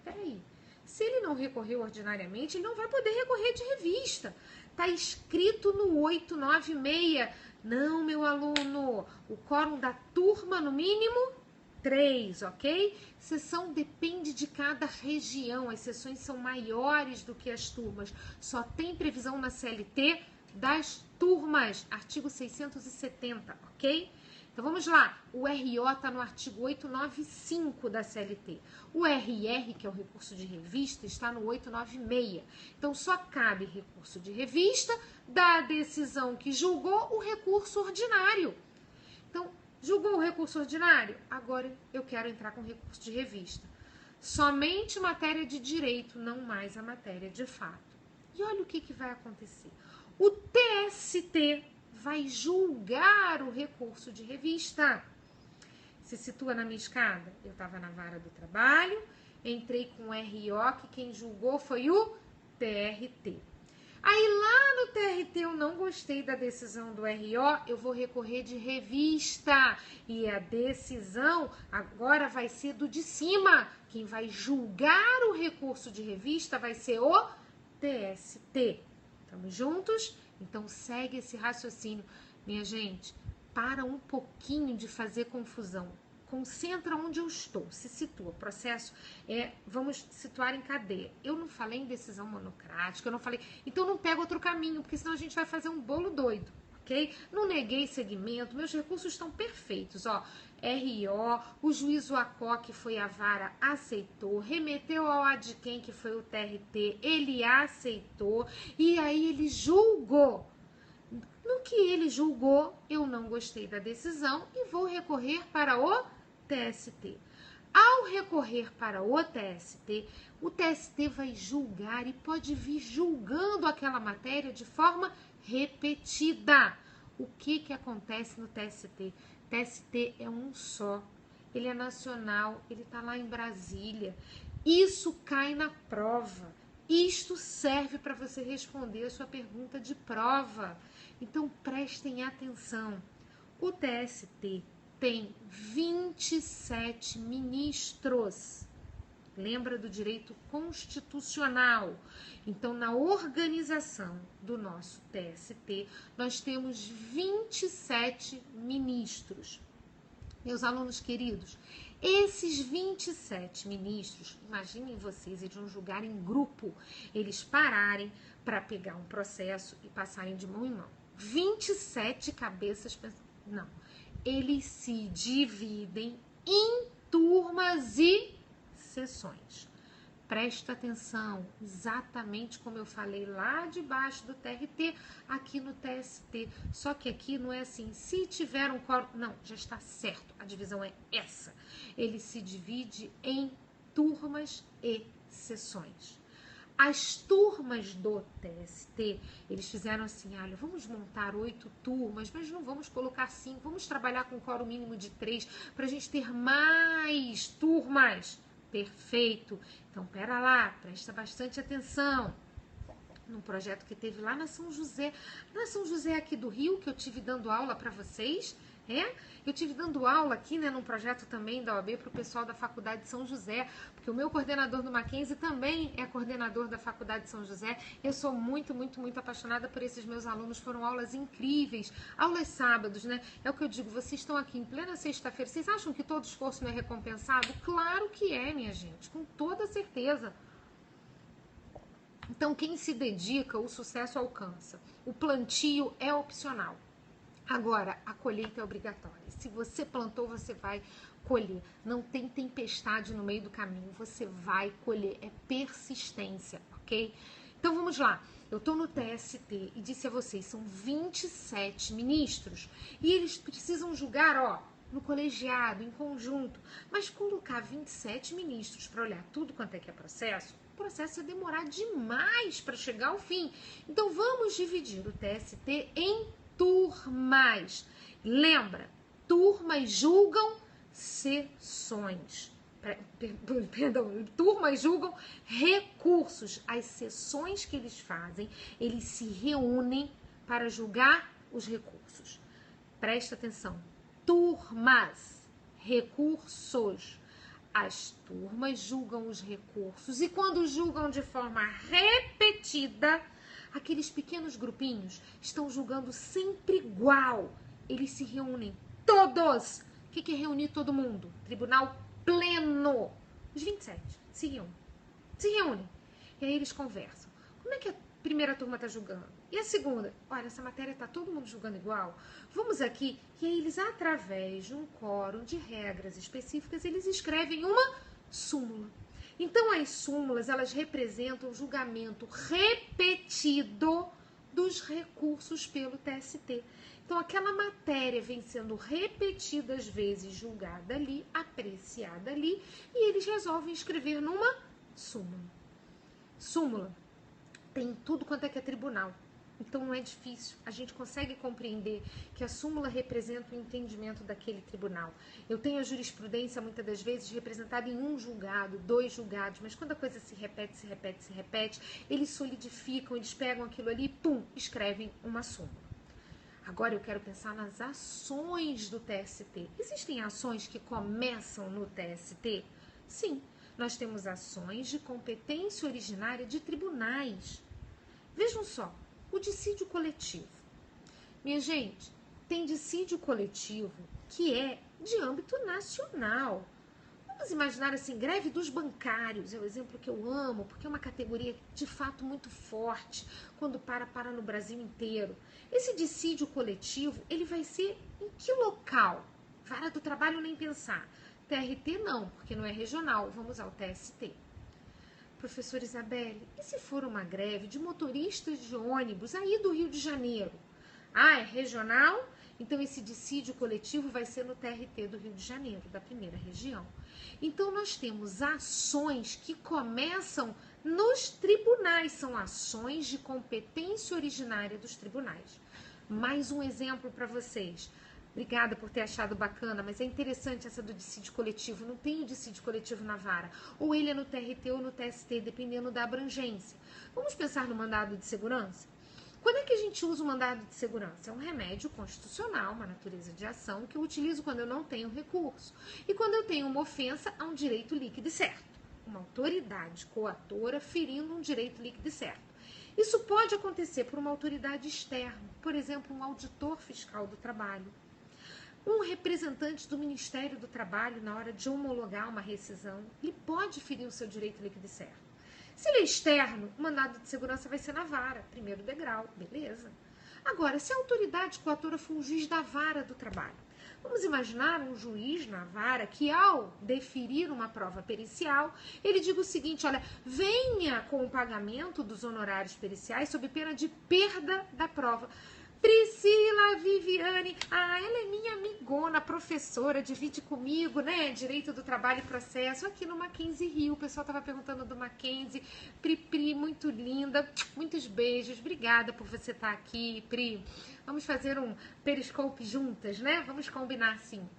Peraí, se ele não recorreu ordinariamente, ele não vai poder recorrer de revista. Está escrito no 896. Não, meu aluno, o quórum da turma, no mínimo, 3, ok? Sessão depende de cada região, as sessões são maiores do que as turmas. Só tem previsão na CLT das turmas, artigo 670, ok? Então vamos lá, o RO está no artigo 895 da CLT. O RR, que é o recurso de revista, está no 896. Então só cabe recurso de revista da decisão que julgou o recurso ordinário. Então, julgou o recurso ordinário? Agora eu quero entrar com recurso de revista. Somente matéria de direito, não mais a matéria de fato. E olha o que vai acontecer. O TST vai julgar o recurso de revista. Se situa na minha escada? Eu estava na vara do trabalho, entrei com o RO, que quem julgou foi o TRT. Aí lá no TRT eu não gostei da decisão do RO, eu vou recorrer de revista. E a decisão agora vai ser do de cima. Quem vai julgar o recurso de revista vai ser o TST. Estamos juntos? Então segue esse raciocínio. Minha gente, para um pouquinho de fazer confusão. Concentra onde eu estou, se situa. O processo vamos situar em cadeia. Eu não falei em decisão monocrática, eu não falei... Então não pega outro caminho, porque senão a gente vai fazer um bolo doido, ok? Não neguei segmento, meus recursos estão perfeitos, ó. RO, o juízo ACO, que foi a vara, aceitou, remeteu ao ADQUEM, que foi o TRT, ele aceitou, e aí ele julgou. No que ele julgou, eu não gostei da decisão e vou recorrer para o TST. Ao recorrer para o TST vai julgar e pode vir julgando aquela matéria de forma repetida. O que acontece no TST? TST é um só, ele é nacional, ele está lá em Brasília. Isso cai na prova. Isto serve para você responder a sua pergunta de prova. Então, prestem atenção. O TST tem 27 ministros. Lembra do direito constitucional. Então, na organização do nosso TST, nós temos 27 ministros. Meus alunos queridos, esses 27 ministros, imaginem vocês, eles vão julgar em grupo, eles pararem para pegar um processo e passarem de mão em mão. 27 cabeças, não, eles se dividem em turmas e sessões. Presta atenção, exatamente como eu falei lá debaixo do TRT, aqui no TST. Só que aqui não é assim, se tiver um quórum... Não, já está certo, a divisão é essa. Ele se divide em turmas e sessões. As turmas do TST, eles fizeram assim, olha, vamos montar 8 turmas, mas não vamos colocar 5, vamos trabalhar com quórum mínimo de 3, para a gente ter mais turmas. Perfeito. Então, pera lá, presta bastante atenção. Num projeto que teve lá na São José. Na São José aqui do Rio, que eu tive dando aula para vocês. Eu tive dando aula aqui, né, num projeto também da OAB para o pessoal da Faculdade de São José, porque o meu coordenador do Mackenzie também é coordenador da Faculdade de São José. Eu sou muito, muito, muito apaixonada por esses meus alunos, foram aulas incríveis, aulas sábados, né? É o que eu digo, vocês estão aqui em plena sexta-feira, vocês acham que todo esforço não é recompensado? Claro que é, minha gente, com toda certeza. Então, quem se dedica, o sucesso alcança. O plantio é opcional. Agora, a colheita é obrigatória. Se você plantou, você vai colher. Não tem tempestade no meio do caminho. Você vai colher. É persistência, ok? Então, vamos lá. Eu estou no TST e disse a vocês, são 27 ministros. E eles precisam julgar, ó, no colegiado, em conjunto. Mas colocar 27 ministros para olhar tudo quanto é que é processo, o processo ia demorar demais para chegar ao fim. Então, vamos dividir o TST em turmas. Lembra, turmas julgam sessões. Perdão, turmas julgam recursos. As sessões que eles fazem, eles se reúnem para julgar os recursos. Presta atenção. Turmas, recursos. As turmas julgam os recursos e quando julgam de forma repetida, aqueles pequenos grupinhos estão julgando sempre igual. Eles se reúnem todos. O que é reunir todo mundo? Tribunal pleno. Os 27 se reúnem. Se reúnem. E aí eles conversam. Como é que a primeira turma está julgando? E a segunda? Olha, essa matéria está todo mundo julgando igual. Vamos aqui. E aí eles, através de um quórum de regras específicas, eles escrevem uma súmula. Então, as súmulas, elas representam o julgamento repetido dos recursos pelo TST. Então, aquela matéria vem sendo repetidas vezes julgada ali, apreciada ali, e eles resolvem escrever numa súmula. Súmula tem tudo quanto é que é tribunal. Então, não é difícil. A gente consegue compreender que a súmula representa o entendimento daquele tribunal. Eu tenho a jurisprudência, muitas das vezes, representada em um julgado, 2 julgados, mas quando a coisa se repete, eles solidificam, eles pegam aquilo ali e, pum, escrevem uma súmula. Agora eu quero pensar nas ações do TST. Existem ações que começam no TST? Sim, nós temos ações de competência originária de tribunais. Vejam só. O dissídio coletivo. Minha gente, tem dissídio coletivo que é de âmbito nacional. Vamos imaginar assim, greve dos bancários, é o exemplo que eu amo, porque é uma categoria de fato muito forte, quando para no Brasil inteiro. Esse dissídio coletivo, ele vai ser em que local? Vara do Trabalho nem pensar. TRT não, porque não é regional, vamos ao TST. Professora Isabelle, e se for uma greve de motoristas de ônibus aí do Rio de Janeiro? Ah, é regional? Então esse dissídio coletivo vai ser no TRT do Rio de Janeiro, da primeira região. Então nós temos ações que começam nos tribunais, são ações de competência originária dos tribunais. Mais um exemplo para vocês. Obrigada por ter achado bacana, mas é interessante essa do dissídio coletivo. Não tem o dissídio coletivo na vara. Ou ele é no TRT ou no TST, dependendo da abrangência. Vamos pensar no mandado de segurança? Quando é que a gente usa o mandado de segurança? É um remédio constitucional, uma natureza de ação, que eu utilizo quando eu não tenho recurso. E quando eu tenho uma ofensa a um direito líquido e certo. Uma autoridade coatora ferindo um direito líquido e certo. Isso pode acontecer por uma autoridade externa, por exemplo, um auditor fiscal do trabalho. Um representante do Ministério do Trabalho, na hora de homologar uma rescisão, ele pode ferir o seu direito líquido e certo. Se ele é externo, o mandado de segurança vai ser na vara, primeiro degrau, beleza. Agora, se a autoridade coatora for um juiz da vara do trabalho, vamos imaginar um juiz na vara que, ao deferir uma prova pericial, ele diga o seguinte, olha, venha com o pagamento dos honorários periciais sob pena de perda da prova. Priscila Viviane, ela é minha amigona, professora, divide comigo, né, Direito do Trabalho e Processo, aqui no Mackenzie Rio, o pessoal tava perguntando do Mackenzie, Pri, muito linda, muitos beijos, obrigada por você estar aqui, Pri, vamos fazer um periscope juntas, né, vamos combinar assim.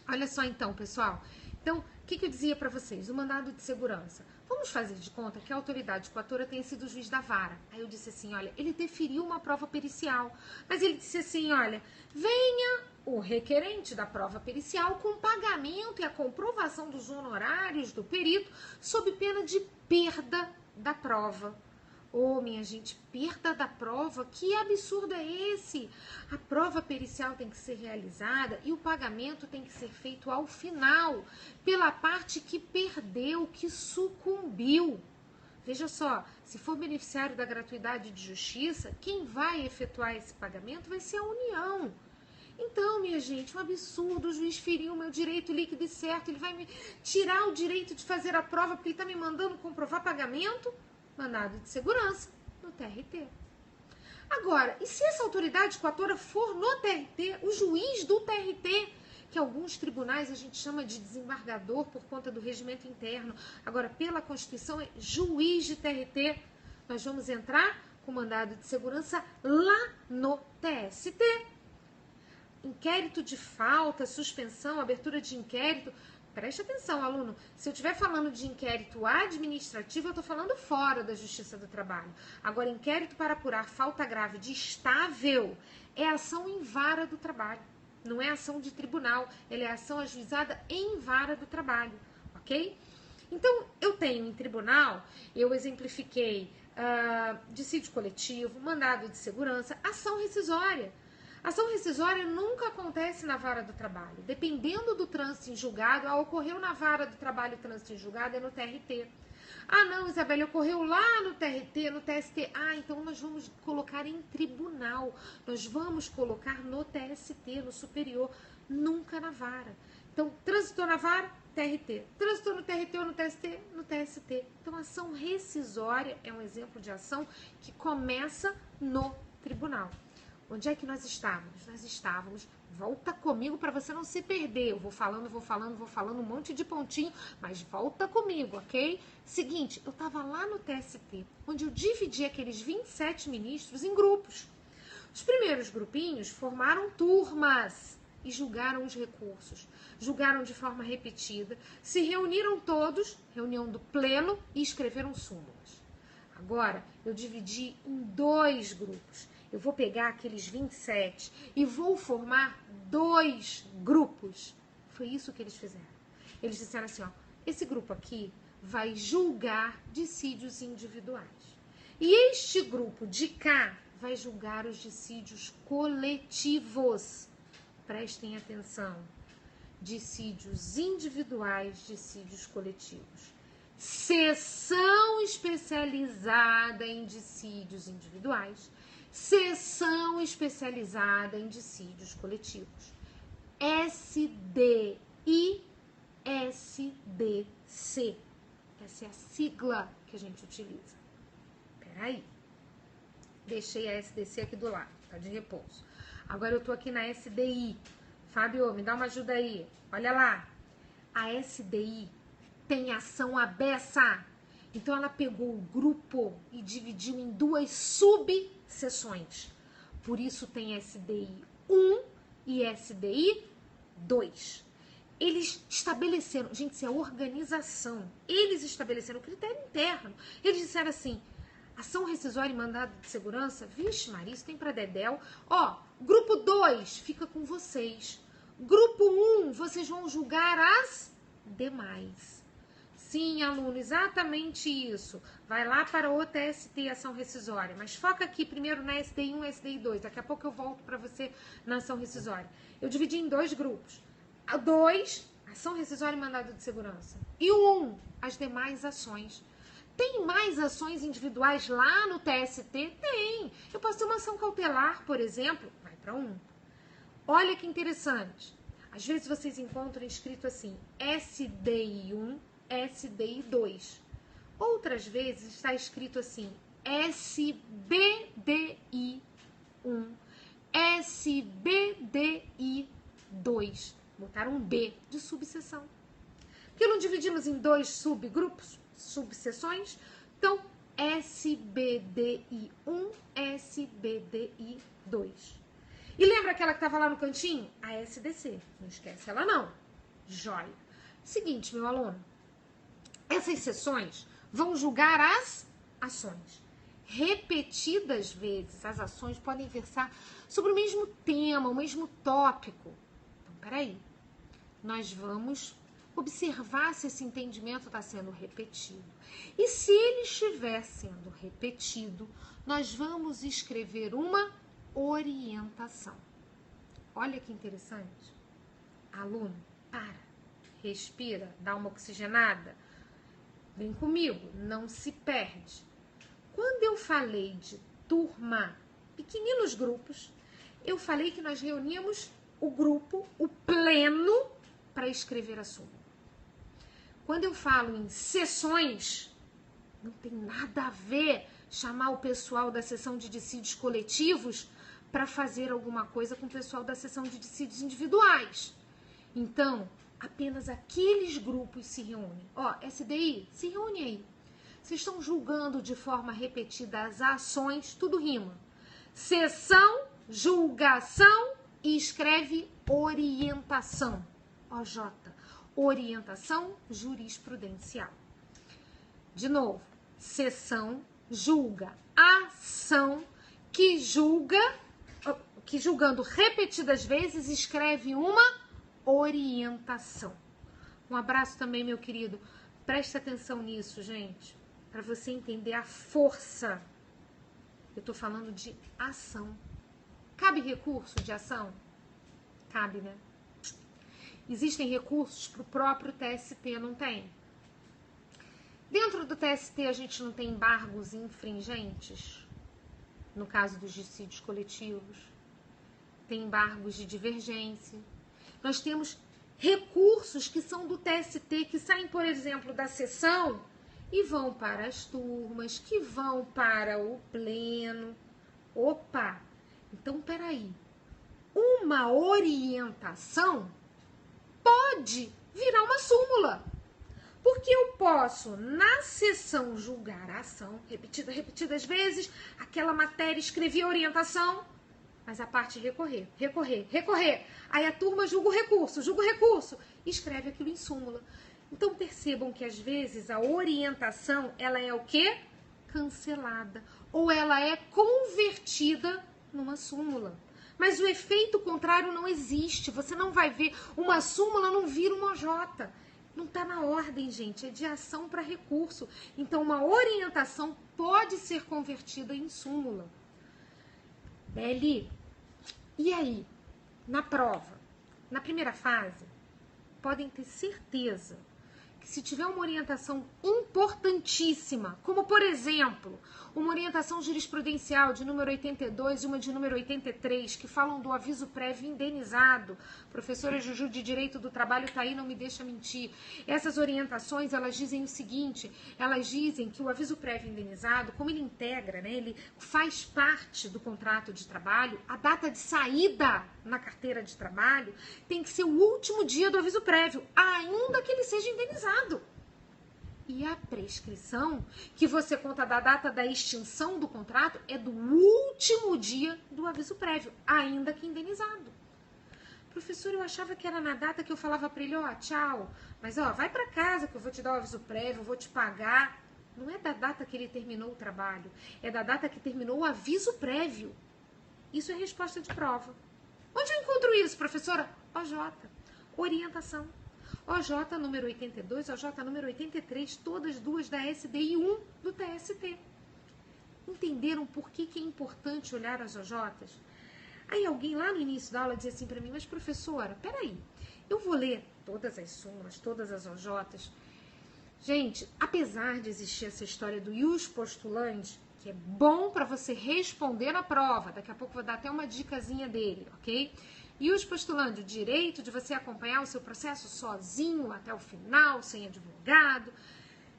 Olha só então, pessoal, então, o que eu dizia para vocês? O mandado de segurança. Vamos fazer de conta que a autoridade coatora tenha sido o juiz da vara. Aí eu disse assim, olha, ele deferiu uma prova pericial. Mas ele disse assim, olha, venha o requerente da prova pericial com pagamento e a comprovação dos honorários do perito sob pena de perda da prova. Ô, minha gente, perda da prova, que absurdo é esse? A prova pericial tem que ser realizada e o pagamento tem que ser feito ao final, pela parte que perdeu, que sucumbiu. Veja só, se for beneficiário da gratuidade de justiça, quem vai efetuar esse pagamento vai ser a União. Então, minha gente, um absurdo, o juiz feriu o meu direito líquido e certo, ele vai me tirar o direito de fazer a prova porque ele está me mandando comprovar pagamento? Mandado de segurança no TRT. Agora, e se essa autoridade coatora for no TRT, o juiz do TRT, que alguns tribunais a gente chama de desembargador por conta do regimento interno, agora pela Constituição é juiz de TRT, nós vamos entrar com mandado de segurança lá no TST. Inquérito de falta, suspensão, abertura de inquérito. Preste atenção, aluno, se eu estiver falando de inquérito administrativo, eu estou falando fora da Justiça do Trabalho. Agora, inquérito para apurar falta grave de estável é ação em vara do trabalho. Não é ação de tribunal, ela é ação ajuizada em vara do trabalho, ok? Então, eu tenho em tribunal, eu exemplifiquei dissídio coletivo, mandado de segurança, ação rescisória. Ação rescisória nunca acontece na vara do trabalho. Dependendo do trânsito em julgado, ocorreu na vara do trabalho o trânsito em julgado, é no TRT. Ah, não, Isabelle, ocorreu lá no TRT, no TST. Ah, então nós vamos colocar em tribunal. Nós vamos colocar no TST, no superior, nunca na vara. Então, transitou na vara, TRT. Transitou no TRT ou no TST, no TST. Então, ação rescisória é um exemplo de ação que começa no tribunal. Onde é que nós estávamos? Nós estávamos, volta comigo para você não se perder. Eu vou falando um monte de pontinho, mas volta comigo, ok? Seguinte, eu estava lá no TST, onde eu dividi aqueles 27 ministros em grupos. Os primeiros grupinhos formaram turmas e julgaram os recursos. Julgaram de forma repetida, se reuniram todos, reunião do pleno, e escreveram súmulas. Agora, eu dividi em 2 grupos. Eu vou pegar aqueles 27 e vou formar 2 grupos. Foi isso que eles fizeram. Eles disseram assim, ó, esse grupo aqui vai julgar dissídios individuais. E este grupo de cá vai julgar os dissídios coletivos. Prestem atenção. Dissídios individuais, dissídios coletivos. Seção especializada em dissídios individuais. Seção especializada em dissídios coletivos. SDI, SDC. Essa é a sigla que a gente utiliza. Peraí. Deixei a SDC aqui do lado, tá de repouso. Agora eu tô aqui na SDI. Fábio, me dá uma ajuda aí. Olha lá. A SDI tem ação abessa. Então, ela pegou o grupo e dividiu em 2 subseções. Por isso, tem SDI 1 e SDI 2. Eles estabeleceram, gente, isso é organização. Eles estabeleceram o critério interno. Eles disseram assim, ação rescisória e mandado de segurança, vixe Maria, isso tem pra dedéu. Ó, grupo 2 fica com vocês. Grupo 1, vocês vão julgar as demais. Sim, aluno, exatamente isso. Vai lá para o TST, ação rescisória. Mas foca aqui primeiro na SDI1 e SDI2. Daqui a pouco eu volto para você na ação rescisória. Eu dividi em 2 grupos. 2, ação rescisória e mandado de segurança. E o 1, as demais ações. Tem mais ações individuais lá no TST? Tem. Eu posso ter uma ação cautelar, por exemplo. Vai para 1. Olha que interessante. Às vezes vocês encontram escrito assim, SDI1, SDI2. Outras vezes está escrito assim, SBDI1, SBDI2. Botaram um B de subseção. Porque não dividimos em 2 subgrupos, subseções? Então, SBDI1, SBDI2. E lembra aquela que estava lá no cantinho? A SDC. Não esquece ela não. Jóia. Seguinte, meu aluno. Essas sessões vão julgar as ações. Repetidas vezes, as ações podem versar sobre o mesmo tema, o mesmo tópico. Então, peraí. Nós vamos observar se esse entendimento está sendo repetido. E se ele estiver sendo repetido, nós vamos escrever uma orientação. Olha que interessante. Aluno, para, respira, dá uma oxigenada. Vem comigo, não se perde. Quando eu falei de turma, pequeninos grupos, eu falei que nós reuníamos o grupo, o pleno, para escrever a súmula. Quando eu falo em sessões, não tem nada a ver chamar o pessoal da sessão de dissídios coletivos para fazer alguma coisa com o pessoal da sessão de dissídios individuais. Então, apenas aqueles grupos se reúnem. Ó, SDI, se reúne aí. Vocês estão julgando de forma repetida as ações, tudo rima. Sessão, julgação e escreve orientação. OJ, orientação jurisprudencial. De novo, sessão, julga, ação que julgando repetidas vezes escreve uma orientação. Um abraço também, meu querido. Presta atenção nisso, gente, para você entender a força. Eu tô falando de ação. Cabe recurso de ação? Cabe, né? Existem recursos para o próprio TST, não tem? Dentro do TST a gente não tem embargos infringentes, no caso dos dissídios coletivos. Tem embargos de divergência. Nós temos recursos que são do TST, que saem, por exemplo, da sessão e vão para as turmas, que vão para o pleno. Opa! Então, peraí. Uma orientação pode virar uma súmula. Porque eu posso, na sessão, julgar a ação, repetidas vezes, aquela matéria, escrevi a orientação, mas a parte recorrer. Aí a turma julga o recurso, escreve aquilo em súmula. Então percebam que às vezes a orientação, ela é o quê? Cancelada. Ou ela é convertida numa súmula. Mas o efeito contrário não existe. Você não vai ver uma súmula, não vira uma OJ. Não está na ordem, gente. É de ação para recurso. Então, uma orientação pode ser convertida em súmula. Beli, e aí? Na prova, na primeira fase, podem ter certeza que se tiver uma orientação importantíssima, como, por exemplo, uma orientação jurisprudencial de número 82 e uma de número 83, que falam do aviso prévio indenizado. Professora Juju de Direito do Trabalho está aí, não me deixa mentir. Essas orientações, elas dizem o seguinte, elas dizem que o aviso prévio indenizado, como ele integra, né, ele faz parte do contrato de trabalho, a data de saída na carteira de trabalho tem que ser o último dia do aviso prévio, ainda que ele seja indenizado. E a prescrição, que você conta da data da extinção do contrato, é do último dia do aviso prévio, ainda que indenizado. Professor, eu achava que era na data que eu falava para ele, ó, tchau, mas ó, vai para casa que eu vou te dar o aviso prévio, eu vou te pagar. Não é da data que ele terminou o trabalho, é da data que terminou o aviso prévio. Isso é resposta de prova. Onde eu encontro isso, professora? OJ, orientação. OJ número 82, OJ número 83, todas duas da SD e um do TST. Entenderam por que é importante olhar as OJs? Aí alguém lá no início da aula dizia assim para mim, mas professora, peraí, eu vou ler todas as súmulas, todas as OJs. Gente, apesar de existir essa história do ius postulante, que é bom para você responder na prova, daqui a pouco vou dar até uma dicasinha dele, ok? Ius postulante, o direito de você acompanhar o seu processo sozinho até o final, sem advogado.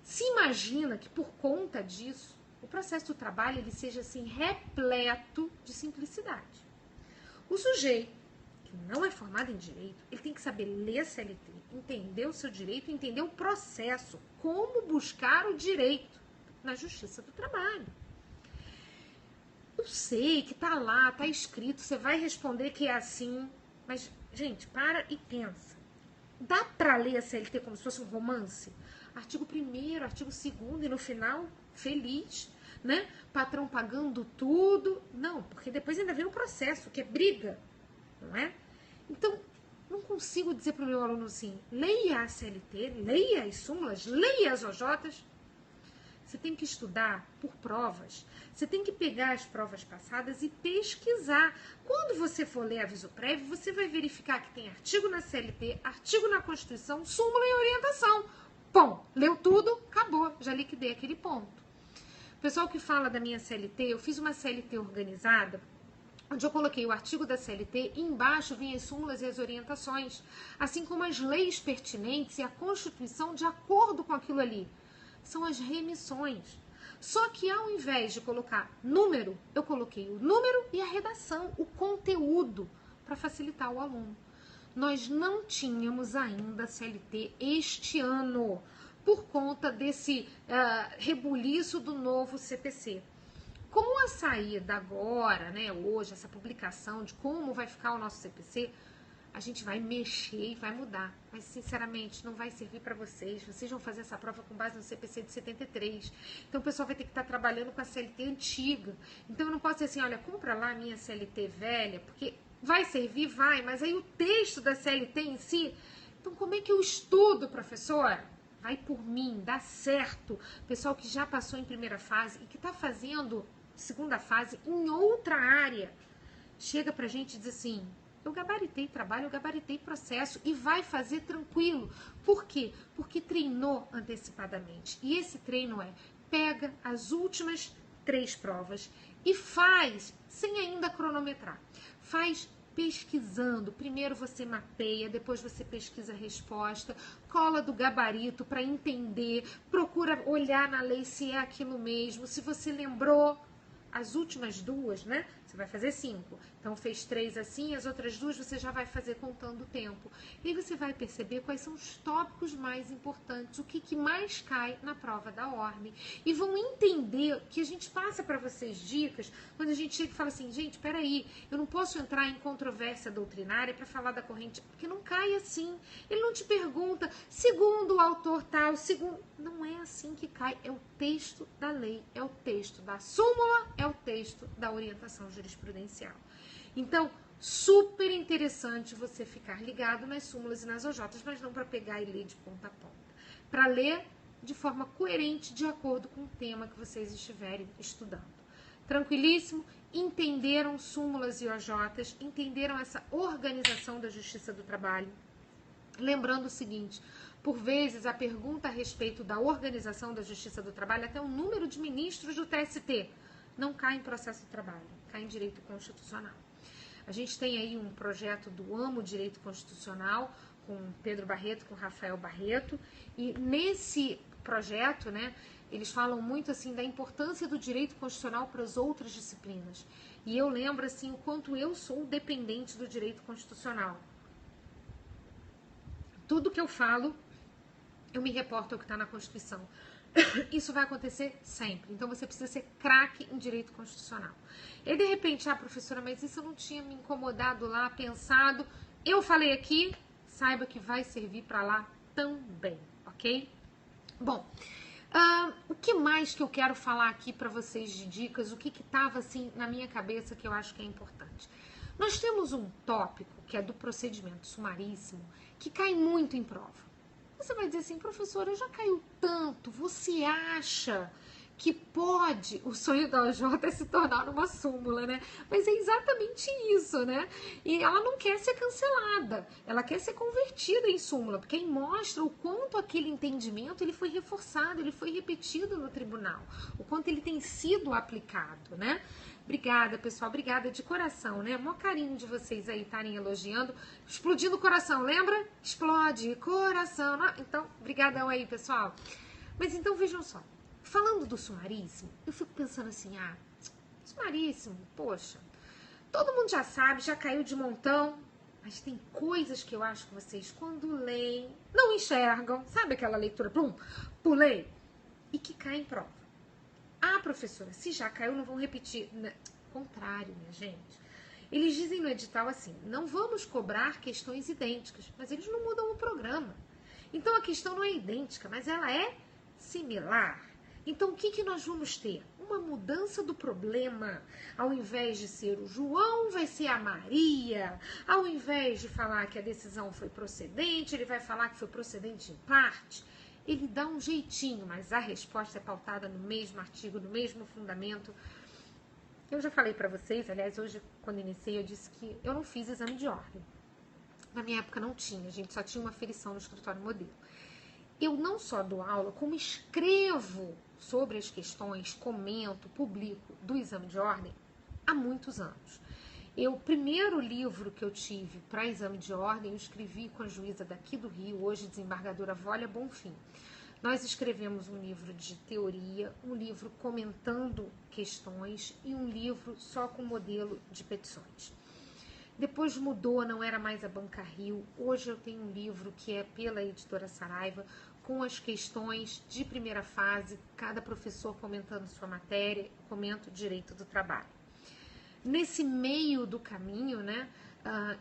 Se imagina que por conta disso, o processo do trabalho ele seja assim repleto de simplicidade. O sujeito que não é formado em direito, ele tem que saber ler a CLT, entender o seu direito, entender o processo, como buscar o direito na Justiça do Trabalho. Eu sei que tá lá, tá escrito, você vai responder que é assim, mas, gente, para e pensa. Dá para ler a CLT como se fosse um romance? Artigo 1º, artigo 2º e no final, feliz, né? Patrão pagando tudo. Não, porque depois ainda vem o processo, que é briga, não é? Então, não consigo dizer para o meu aluno assim, leia a CLT, leia as súmulas, leia as OJs. Você tem que estudar por provas. Você tem que pegar as provas passadas e pesquisar. Quando você for ler aviso prévio, você vai verificar que tem artigo na CLT, artigo na Constituição, súmula e orientação. Bom, leu tudo, acabou, já liquidei aquele ponto. O pessoal que fala da minha CLT, eu fiz uma CLT organizada, onde eu coloquei o artigo da CLT e embaixo vinham as súmulas e as orientações, assim como as leis pertinentes e a Constituição de acordo com aquilo ali. São as remissões. Só que ao invés de colocar número, eu coloquei o número e a redação, o conteúdo, para facilitar o aluno. Nós não tínhamos ainda CLT este ano, por conta desse rebuliço do novo CPC. Com a saída agora, né, hoje, essa publicação de como vai ficar o nosso CPC, a gente vai mexer e vai mudar. Mas, sinceramente, não vai servir para vocês. Vocês vão fazer essa prova com base no CPC de 73. Então, o pessoal vai ter que estar trabalhando com a CLT antiga. Então, eu não posso dizer assim, olha, compra lá a minha CLT velha, porque vai servir, vai, mas aí o texto da CLT em si... Então, como é que eu estudo, professora? Vai por mim, dá certo. Pessoal que já passou em primeira fase e que está fazendo segunda fase em outra área, chega pra gente e diz assim... Eu gabaritei trabalho, eu gabaritei processo e vai fazer tranquilo. Por quê? Porque treinou antecipadamente. E esse treino pega as últimas 3 provas e faz, sem ainda cronometrar, faz pesquisando. Primeiro você mapeia, depois você pesquisa a resposta, cola do gabarito para entender, procura olhar na lei se é aquilo mesmo, se você lembrou as últimas 2, né? Você vai fazer 5. Então, fez 3 assim, as outras 2 você já vai fazer contando o tempo. E aí você vai perceber quais são os tópicos mais importantes, o que mais cai na prova da ordem. E vão entender que a gente passa para vocês dicas quando a gente chega e fala assim, gente, peraí, eu não posso entrar em controvérsia doutrinária para falar da corrente, porque não cai assim. Ele não te pergunta, segundo o autor tal, segundo... Não é assim que cai, é o texto da lei, é o texto da súmula, é o texto da orientação jurisprudencial. Então, super interessante você ficar ligado nas súmulas e nas OJs, mas não para pegar e ler de ponta a ponta. Para ler de forma coerente, de acordo com o tema que vocês estiverem estudando. Tranquilíssimo? Entenderam súmulas e OJs? Entenderam essa organização da Justiça do Trabalho? Lembrando o seguinte, por vezes a pergunta a respeito da organização da Justiça do Trabalho, até o número de ministros do TST, não cai em processo de trabalho, cai em direito constitucional. A gente tem aí um projeto do Amo Direito Constitucional, com Pedro Barreto, com Rafael Barreto, e nesse projeto, né, eles falam muito assim da importância do direito constitucional para as outras disciplinas. E eu lembro assim o quanto eu sou dependente do direito constitucional. Tudo que eu falo, eu me reporto ao que está na Constituição. Isso vai acontecer sempre. Então, você precisa ser craque em direito constitucional. E, de repente, professora, mas isso eu não tinha me incomodado lá, pensado. Eu falei aqui, saiba que vai servir para lá também, ok? Bom, o que mais que eu quero falar aqui para vocês de dicas? O que estava, assim, na minha cabeça que eu acho que é importante? Nós temos um tópico, que é do procedimento sumaríssimo, que cai muito em prova. Você vai dizer assim, professora, já caiu tanto, você acha que pode o sonho da OJ é se tornar uma súmula, né? Mas é exatamente isso, né? E ela não quer ser cancelada, ela quer ser convertida em súmula, porque aí mostra o quanto aquele entendimento ele foi reforçado, ele foi repetido no tribunal, o quanto ele tem sido aplicado, né? Obrigada, pessoal, obrigada de coração, né? Mó carinho de vocês aí estarem elogiando, explodindo o coração, lembra? Explode coração. Então, brigadão aí, pessoal. Mas então, vejam só. Falando do sumaríssimo, eu fico pensando assim, sumaríssimo, poxa, todo mundo já sabe, já caiu de montão, mas tem coisas que eu acho que vocês, quando leem, não enxergam, sabe aquela leitura, plum, pulei, e que cai em prova. Professora, se já caiu, não vão repetir. Contrário, minha gente. Eles dizem no edital assim, não vamos cobrar questões idênticas, mas eles não mudam o programa. Então, a questão não é idêntica, mas ela é similar. Então, o que nós vamos ter? Uma mudança do problema. Ao invés de ser o João, vai ser a Maria. Ao invés de falar que a decisão foi procedente, ele vai falar que foi procedente em parte. Ele dá um jeitinho, mas a resposta é pautada no mesmo artigo, no mesmo fundamento. Eu já falei para vocês, aliás, hoje, quando iniciei, eu disse que eu não fiz exame de ordem. Na minha época não tinha, a gente só tinha uma aferição no escritório modelo. Eu não só dou aula, como escrevo sobre as questões, comento, publico do exame de ordem há muitos anos. O primeiro livro que eu tive para exame de ordem, eu escrevi com a juíza daqui do Rio, hoje desembargadora Vólia Bonfim. Nós escrevemos um livro de teoria, um livro comentando questões e um livro só com modelo de petições. Depois mudou, não era mais a Banca Rio. Hoje eu tenho um livro que é pela editora Saraiva, com as questões de primeira fase, cada professor comentando sua matéria, comento direito do trabalho. Nesse meio do caminho, né,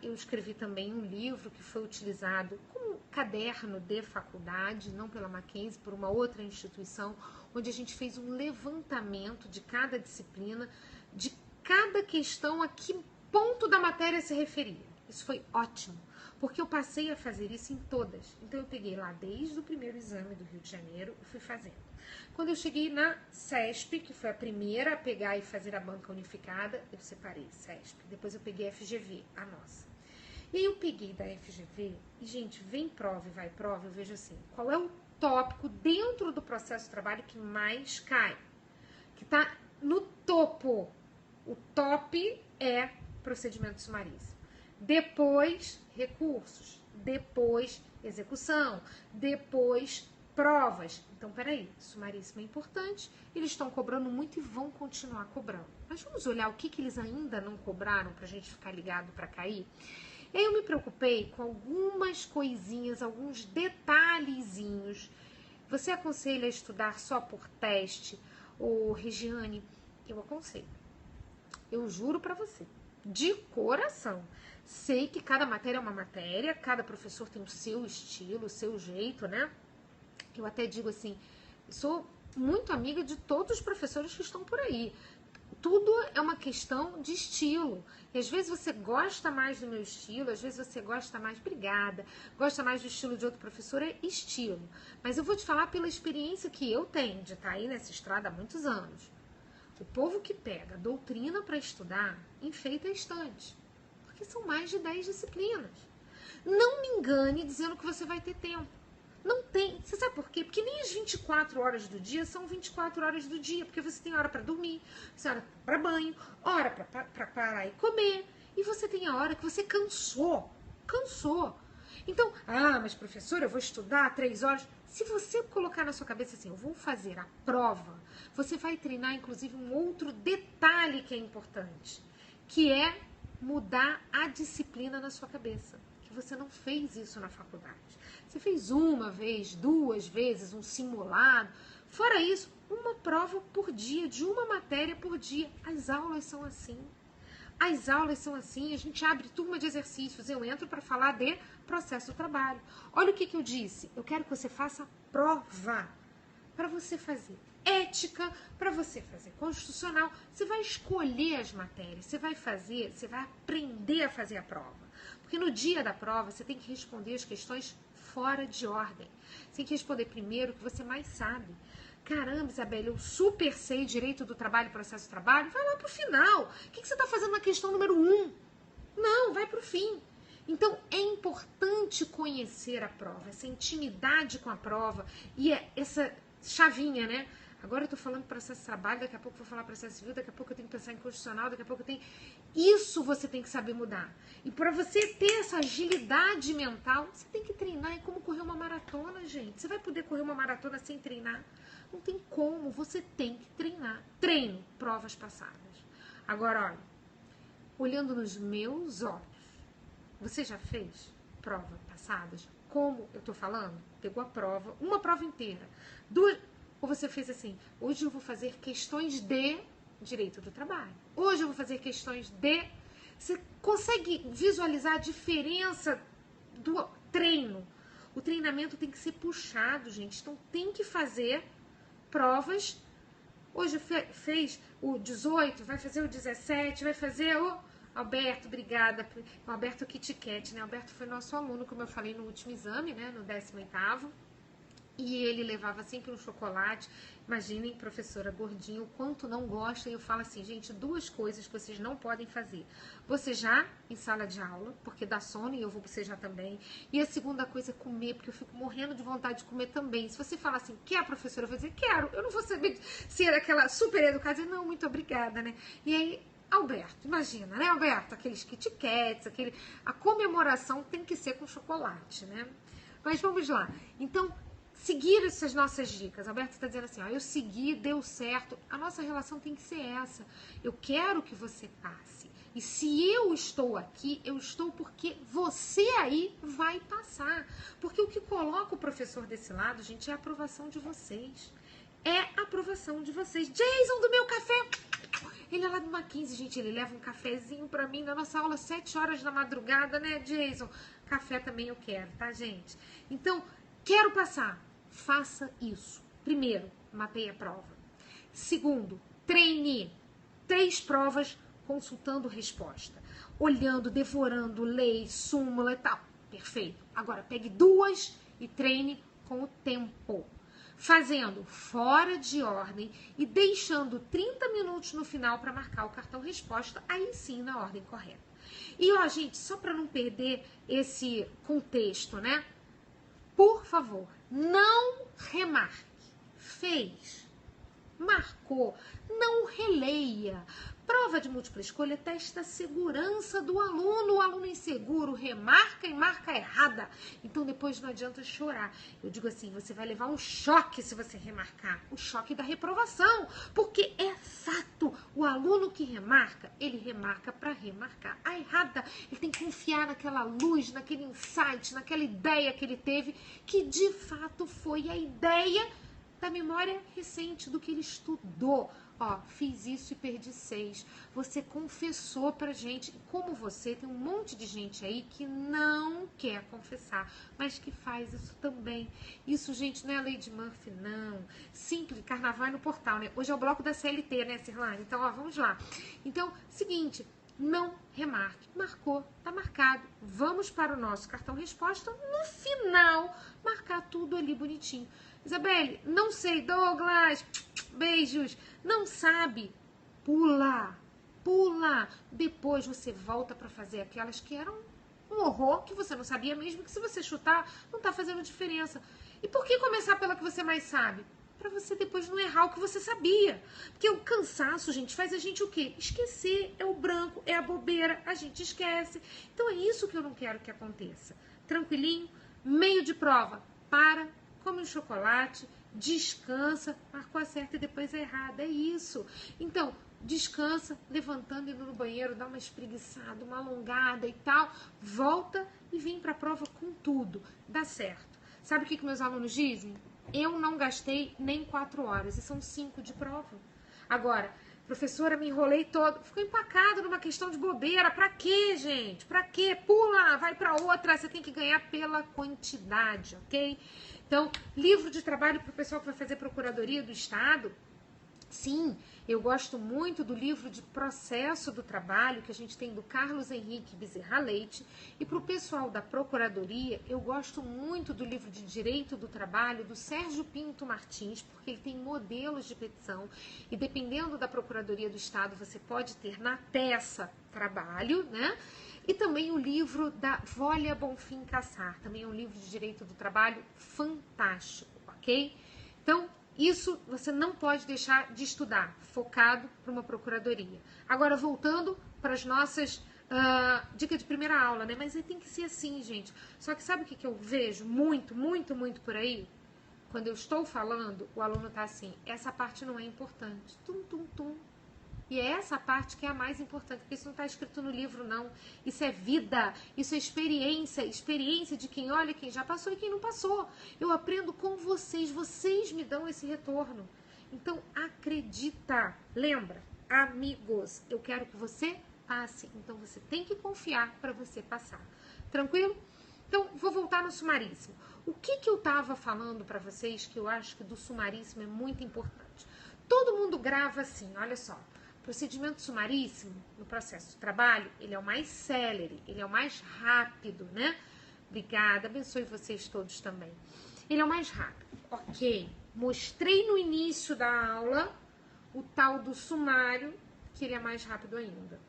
eu escrevi também um livro que foi utilizado como caderno de faculdade, não pela Mackenzie, por uma outra instituição, onde a gente fez um levantamento de cada disciplina, de cada questão, a que ponto da matéria se referia. Isso foi ótimo, porque eu passei a fazer isso em todas. Então, eu peguei lá desde o primeiro exame do Rio de Janeiro e fui fazendo. Quando eu cheguei na CESP, que foi a primeira a pegar e fazer a banca unificada, eu separei CESP. Depois eu peguei a FGV, a nossa. E aí eu peguei da FGV, e gente, vem prova e vai prova, eu vejo assim, qual é o tópico dentro do processo de trabalho que mais cai? Que está no topo. O top é procedimento sumaríssimo. Depois, recursos. Depois, execução. Depois, provas. Então, peraí, sumaríssimo é importante, eles estão cobrando muito e vão continuar cobrando. Mas vamos olhar o que eles ainda não cobraram para a gente ficar ligado para cair? E aí eu me preocupei com algumas coisinhas, alguns detalhezinhos. Você aconselha a estudar só por teste? Ô, Regiane, eu aconselho. Eu juro para você, de coração. Sei que cada matéria é uma matéria, cada professor tem o seu estilo, o seu jeito, né? Eu até digo assim, sou muito amiga de todos os professores que estão por aí. Tudo é uma questão de estilo. E às vezes você gosta mais do meu estilo, às vezes você gosta mais, obrigada, gosta mais do estilo de outro professor, é estilo. Mas eu vou te falar pela experiência que eu tenho de estar aí nessa estrada há muitos anos. O povo que pega doutrina para estudar, enfeita a estante. Porque são mais de 10 disciplinas. Não me engane dizendo que você vai ter tempo. Não tem. Você sabe por quê? Porque nem as 24 horas do dia são 24 horas do dia. Porque você tem hora para dormir, você tem hora para banho, hora para parar e comer. E você tem a hora que você cansou. Cansou. Então, mas professora, eu vou estudar 3 horas. Se você colocar na sua cabeça assim, eu vou fazer a prova, você vai treinar, inclusive, um outro detalhe que é importante, que é mudar a disciplina na sua cabeça. Que você não fez isso na faculdade. Você fez uma vez, 2 vezes, um simulado. Fora isso, uma prova por dia, de uma matéria por dia. As aulas são assim. As aulas são assim, a gente abre turma de exercícios, eu entro para falar de processo do trabalho. Olha o que eu disse, eu quero que você faça prova para você fazer ética, para você fazer constitucional. Você vai escolher as matérias, você vai aprender a fazer a prova. Porque no dia da prova você tem que responder as questões fora de ordem. Você tem que responder primeiro o que você mais sabe. Caramba, Isabelle, eu super sei direito do trabalho, processo do trabalho. Vai lá pro final. O que você está fazendo na questão número 1? Não, vai pro fim. Então, é importante conhecer a prova, essa intimidade com a prova e essa chavinha, né? Agora eu tô falando processo de trabalho, daqui a pouco eu vou falar processo civil, daqui a pouco eu tenho que pensar em constitucional, daqui a pouco eu tenho... Isso você tem que saber mudar. E para você ter essa agilidade mental, você tem que treinar. É como correr uma maratona, gente. Você vai poder correr uma maratona sem treinar? Não tem como, você tem que treinar. Treino, provas passadas. Agora, olha, olhando nos meus olhos, você já fez provas passadas? Como eu tô falando? Pegou a prova, uma prova inteira, 2... Ou você fez assim, hoje eu vou fazer questões de direito do trabalho. Hoje eu vou fazer questões de... Você consegue visualizar a diferença do treino? O treinamento tem que ser puxado, gente. Então tem que fazer provas. Hoje fez o 18, vai fazer o 17, vai fazer o... Alberto, obrigada. O Alberto Kit Kat, né? O Alberto foi nosso aluno, como eu falei no último exame, né? No 18º. E ele levava sempre um chocolate. Imaginem, professora, gordinho, o quanto não gosta. E eu falo assim, gente, 2 coisas que vocês não podem fazer. Bocejar em sala de aula, porque dá sono e eu vou bocejar também. E a segunda coisa é comer, porque eu fico morrendo de vontade de comer também. Se você falar assim, quer, professora? Eu vou dizer, quero. Eu não vou saber ser aquela super educada. Dizer, não, muito obrigada, né? E aí, Alberto, imagina, né, Alberto? Aqueles Kit Kats, a comemoração tem que ser com chocolate, né? Mas vamos lá. Então, seguir essas nossas dicas. Alberto está dizendo assim, ó, eu segui, deu certo. A nossa relação tem que ser essa. Eu quero que você passe. E se eu estou aqui, eu estou porque você aí vai passar. Porque o que coloca o professor desse lado, gente, é a aprovação de vocês. É a aprovação de vocês. Jason, do meu café. Ele é lá do Mackenzie, gente, ele leva um cafezinho pra mim na nossa aula, 7 horas da madrugada, né, Jason? Café também eu quero, tá, gente? Então, quero passar. Faça isso. Primeiro, mapeie a prova. Segundo, treine 3 provas consultando resposta. Olhando, devorando lei, súmula e tal. Perfeito. Agora, pegue 2 e treine com o tempo. Fazendo fora de ordem e deixando 30 minutos no final para marcar o cartão resposta, aí sim na ordem correta. E, ó, gente, só para não perder esse contexto, né? Por favor, não remarque. Fez, marcou, não releia. Prova de múltipla escolha testa a segurança do aluno. O aluno inseguro remarca e marca errada. Então depois não adianta chorar. Eu digo assim, você vai levar um choque se você remarcar. O choque da reprovação. Porque é fato. O aluno que remarca, ele remarca para remarcar. A errada, ele tem que confiar naquela luz, naquele insight, naquela ideia que ele teve, que de fato foi a ideia da memória recente, do que ele estudou. Ó, fiz isso e perdi 6. Você confessou pra gente. Como você, tem um monte de gente aí que não quer confessar, mas que faz isso também. Isso, gente, não é a lei de Murphy, não. Simples, carnaval é no portal, né? Hoje é o bloco da CLT, né, Cirlane? Então, ó, vamos lá. Então, seguinte, não remarque. Marcou, tá marcado. Vamos para o nosso cartão resposta. No final, marcar tudo ali bonitinho. Isabelle, não sei, Douglas, beijos, não sabe, pula, depois você volta para fazer aquelas que eram um horror, que você não sabia mesmo, que se você chutar, não tá fazendo diferença. E por que começar pela que você mais sabe? Para você depois não errar o que você sabia. Porque o cansaço, gente, faz a gente o quê? Esquecer, é o branco, é a bobeira, a gente esquece. Então é isso que eu não quero que aconteça. Tranquilinho, meio de prova, come um chocolate, descansa, marcou a certa e depois a errada, é isso. Então, descansa, levantando, indo no banheiro, dá uma espreguiçada, uma alongada e tal, volta e vem para a prova com tudo, dá certo. Sabe o que meus alunos dizem? Eu não gastei nem 4 horas, e são 5 de prova. Agora, professora, me enrolei todo, ficou empacado numa questão de bobeira, pra quê, gente? Pra quê? Pula, vai pra outra, você tem que ganhar pela quantidade, ok? Então, livro de trabalho para o pessoal que vai fazer Procuradoria do Estado, Sim, eu gosto muito do livro de Processo do Trabalho, que a gente tem do Carlos Henrique Bezerra Leite. E para o pessoal da Procuradoria, eu gosto muito do livro de Direito do Trabalho, do Sérgio Pinto Martins, porque ele tem modelos de petição. E dependendo da Procuradoria do Estado, você pode ter na peça trabalho, né? E também o livro da Vólia Bonfim Cassar, também é um livro de Direito do Trabalho fantástico, ok? Então, isso você não pode deixar de estudar, focado para uma procuradoria. Agora, voltando para as nossas dicas de primeira aula, né? Mas aí tem que ser assim, gente. Só que sabe o que eu vejo muito, muito, muito por aí? Quando eu estou falando, o aluno está assim, essa parte não é importante. Tum, tum, tum. E é essa parte que é a mais importante, porque isso não está escrito no livro, não. Isso é vida, isso é experiência, experiência de quem olha, quem já passou e quem não passou. Eu aprendo com vocês, vocês me dão esse retorno. Então, acredita, lembra, amigos, eu quero que você passe. Então, você tem que confiar para você passar. Tranquilo? Então, vou voltar no sumaríssimo. O que eu estava falando para vocês que eu acho que do sumaríssimo é muito importante? Todo mundo grava assim, olha só. Procedimento sumaríssimo, no processo de trabalho, ele é o mais célere, ele é o mais rápido, né? Obrigada, abençoe vocês todos também. Ele é o mais rápido. Ok, mostrei no início da aula o tal do sumário, que ele é mais rápido ainda.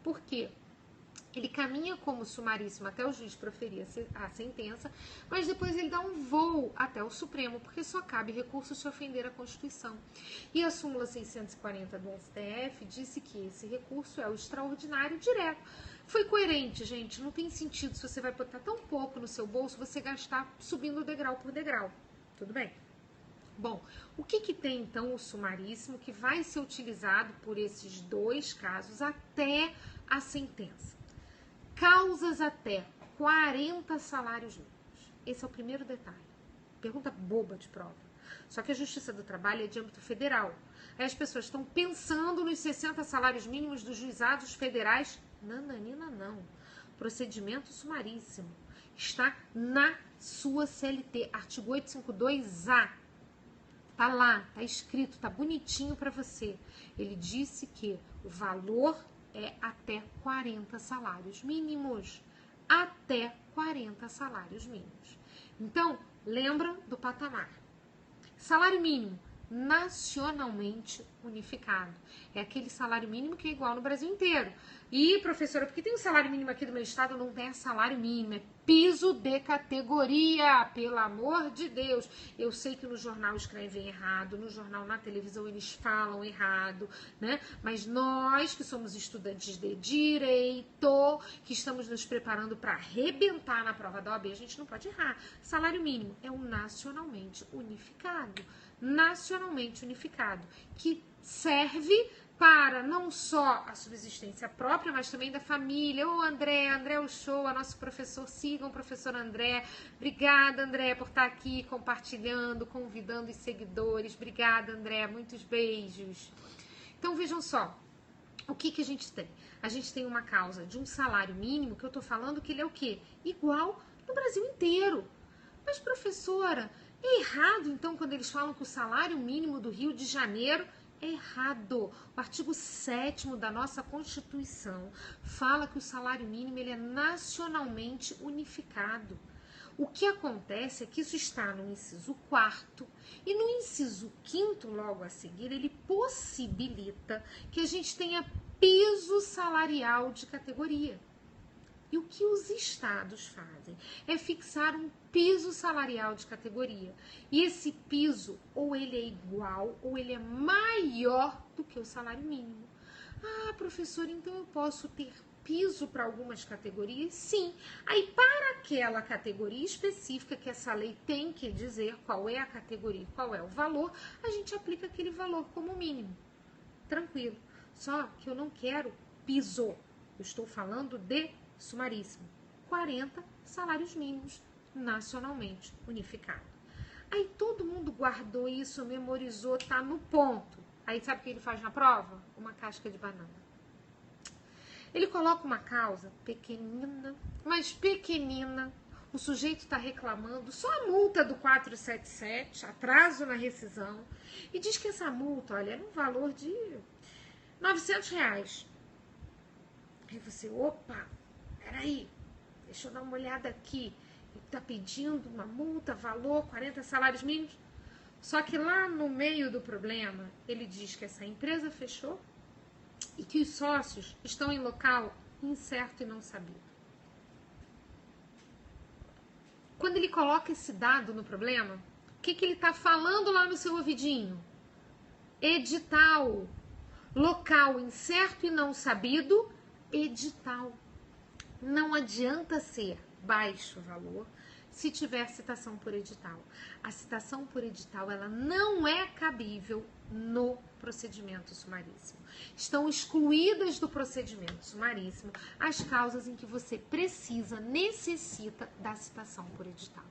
Por quê? Ele caminha como sumaríssimo até o juiz proferir a sentença, mas depois ele dá um voo até o Supremo, porque só cabe recurso se ofender a Constituição. E a súmula 640 do STF disse que esse recurso é o extraordinário direto. Foi coerente, gente, não tem sentido se você vai botar tão pouco no seu bolso, você gastar subindo degrau por degrau. Tudo bem? Bom, o que tem então o sumaríssimo que vai ser utilizado por esses dois casos até a sentença? Causas até 40 salários mínimos. Esse é o primeiro detalhe. Pergunta boba de prova. Só que a Justiça do Trabalho é de âmbito federal. Aí as pessoas estão pensando nos 60 salários mínimos dos juizados federais. Nananina, não. Procedimento sumaríssimo. Está na sua CLT, artigo 852A. Tá lá, tá escrito, tá bonitinho para você. Ele disse que o valor é até 40 salários mínimos. Até 40 salários mínimos. Então, lembra do patamar. Salário mínimo nacionalmente unificado. É aquele salário mínimo que é igual no Brasil inteiro. E, professora, porque tem um salário mínimo aqui do meu estado, não tem salário mínimo, é piso de categoria, pelo amor de Deus. Eu sei que no jornal escrevem errado, no jornal, na televisão eles falam errado, né? Mas nós que somos estudantes de direito, que estamos nos preparando para arrebentar na prova da OAB, a gente não pode errar. Salário mínimo é um nacionalmente unificado. Nacionalmente unificado, que serve para não só a subsistência própria, mas também da família. Ô André é o show, a nosso professor, sigam o professor André. Obrigada, André, por estar aqui compartilhando, convidando os seguidores. Obrigada, André, muitos beijos. Então, vejam só, o que a gente tem? A gente tem uma causa de um salário mínimo, que eu tô falando que ele é o quê? Igual no Brasil inteiro. Mas, professora, é errado, então, quando eles falam que o salário mínimo do Rio de Janeiro é errado. O artigo 7º da nossa Constituição fala que o salário mínimo ele é nacionalmente unificado. O que acontece é que isso está no inciso 4º e no inciso 5º, logo a seguir, ele possibilita que a gente tenha piso salarial de categoria. E o que os estados fazem é fixar um piso salarial de categoria. E esse piso, ou ele é igual, ou ele é maior do que o salário mínimo. Ah, professor, então eu posso ter piso para algumas categorias? Sim. Aí, para aquela categoria específica que essa lei tem que dizer qual é a categoria, qual é o valor, a gente aplica aquele valor como mínimo. Tranquilo. Só que eu não quero piso. Eu estou falando de sumaríssimo, 40 salários mínimos nacionalmente unificado. Aí todo mundo guardou isso, memorizou, tá no ponto. Aí sabe o que ele faz na prova? Uma casca de banana. Ele coloca uma causa pequenina, mas pequenina, o sujeito está reclamando só a multa do 477, atraso na rescisão, e diz que essa multa, olha, é no valor de R$900. Aí você, opa, peraí, deixa eu dar uma olhada aqui. Ele está pedindo uma multa, valor, 40 salários mínimos. Só que lá no meio do problema, ele diz que essa empresa fechou e que os sócios estão em local incerto e não sabido. Quando ele coloca esse dado no problema, o que ele está falando lá no seu ouvidinho? Edital. Local incerto e não sabido, edital. Não adianta ser baixo valor se tiver citação por edital. A citação por edital, ela não é cabível no procedimento sumaríssimo. Estão excluídas do procedimento sumaríssimo as causas em que você necessita da citação por edital.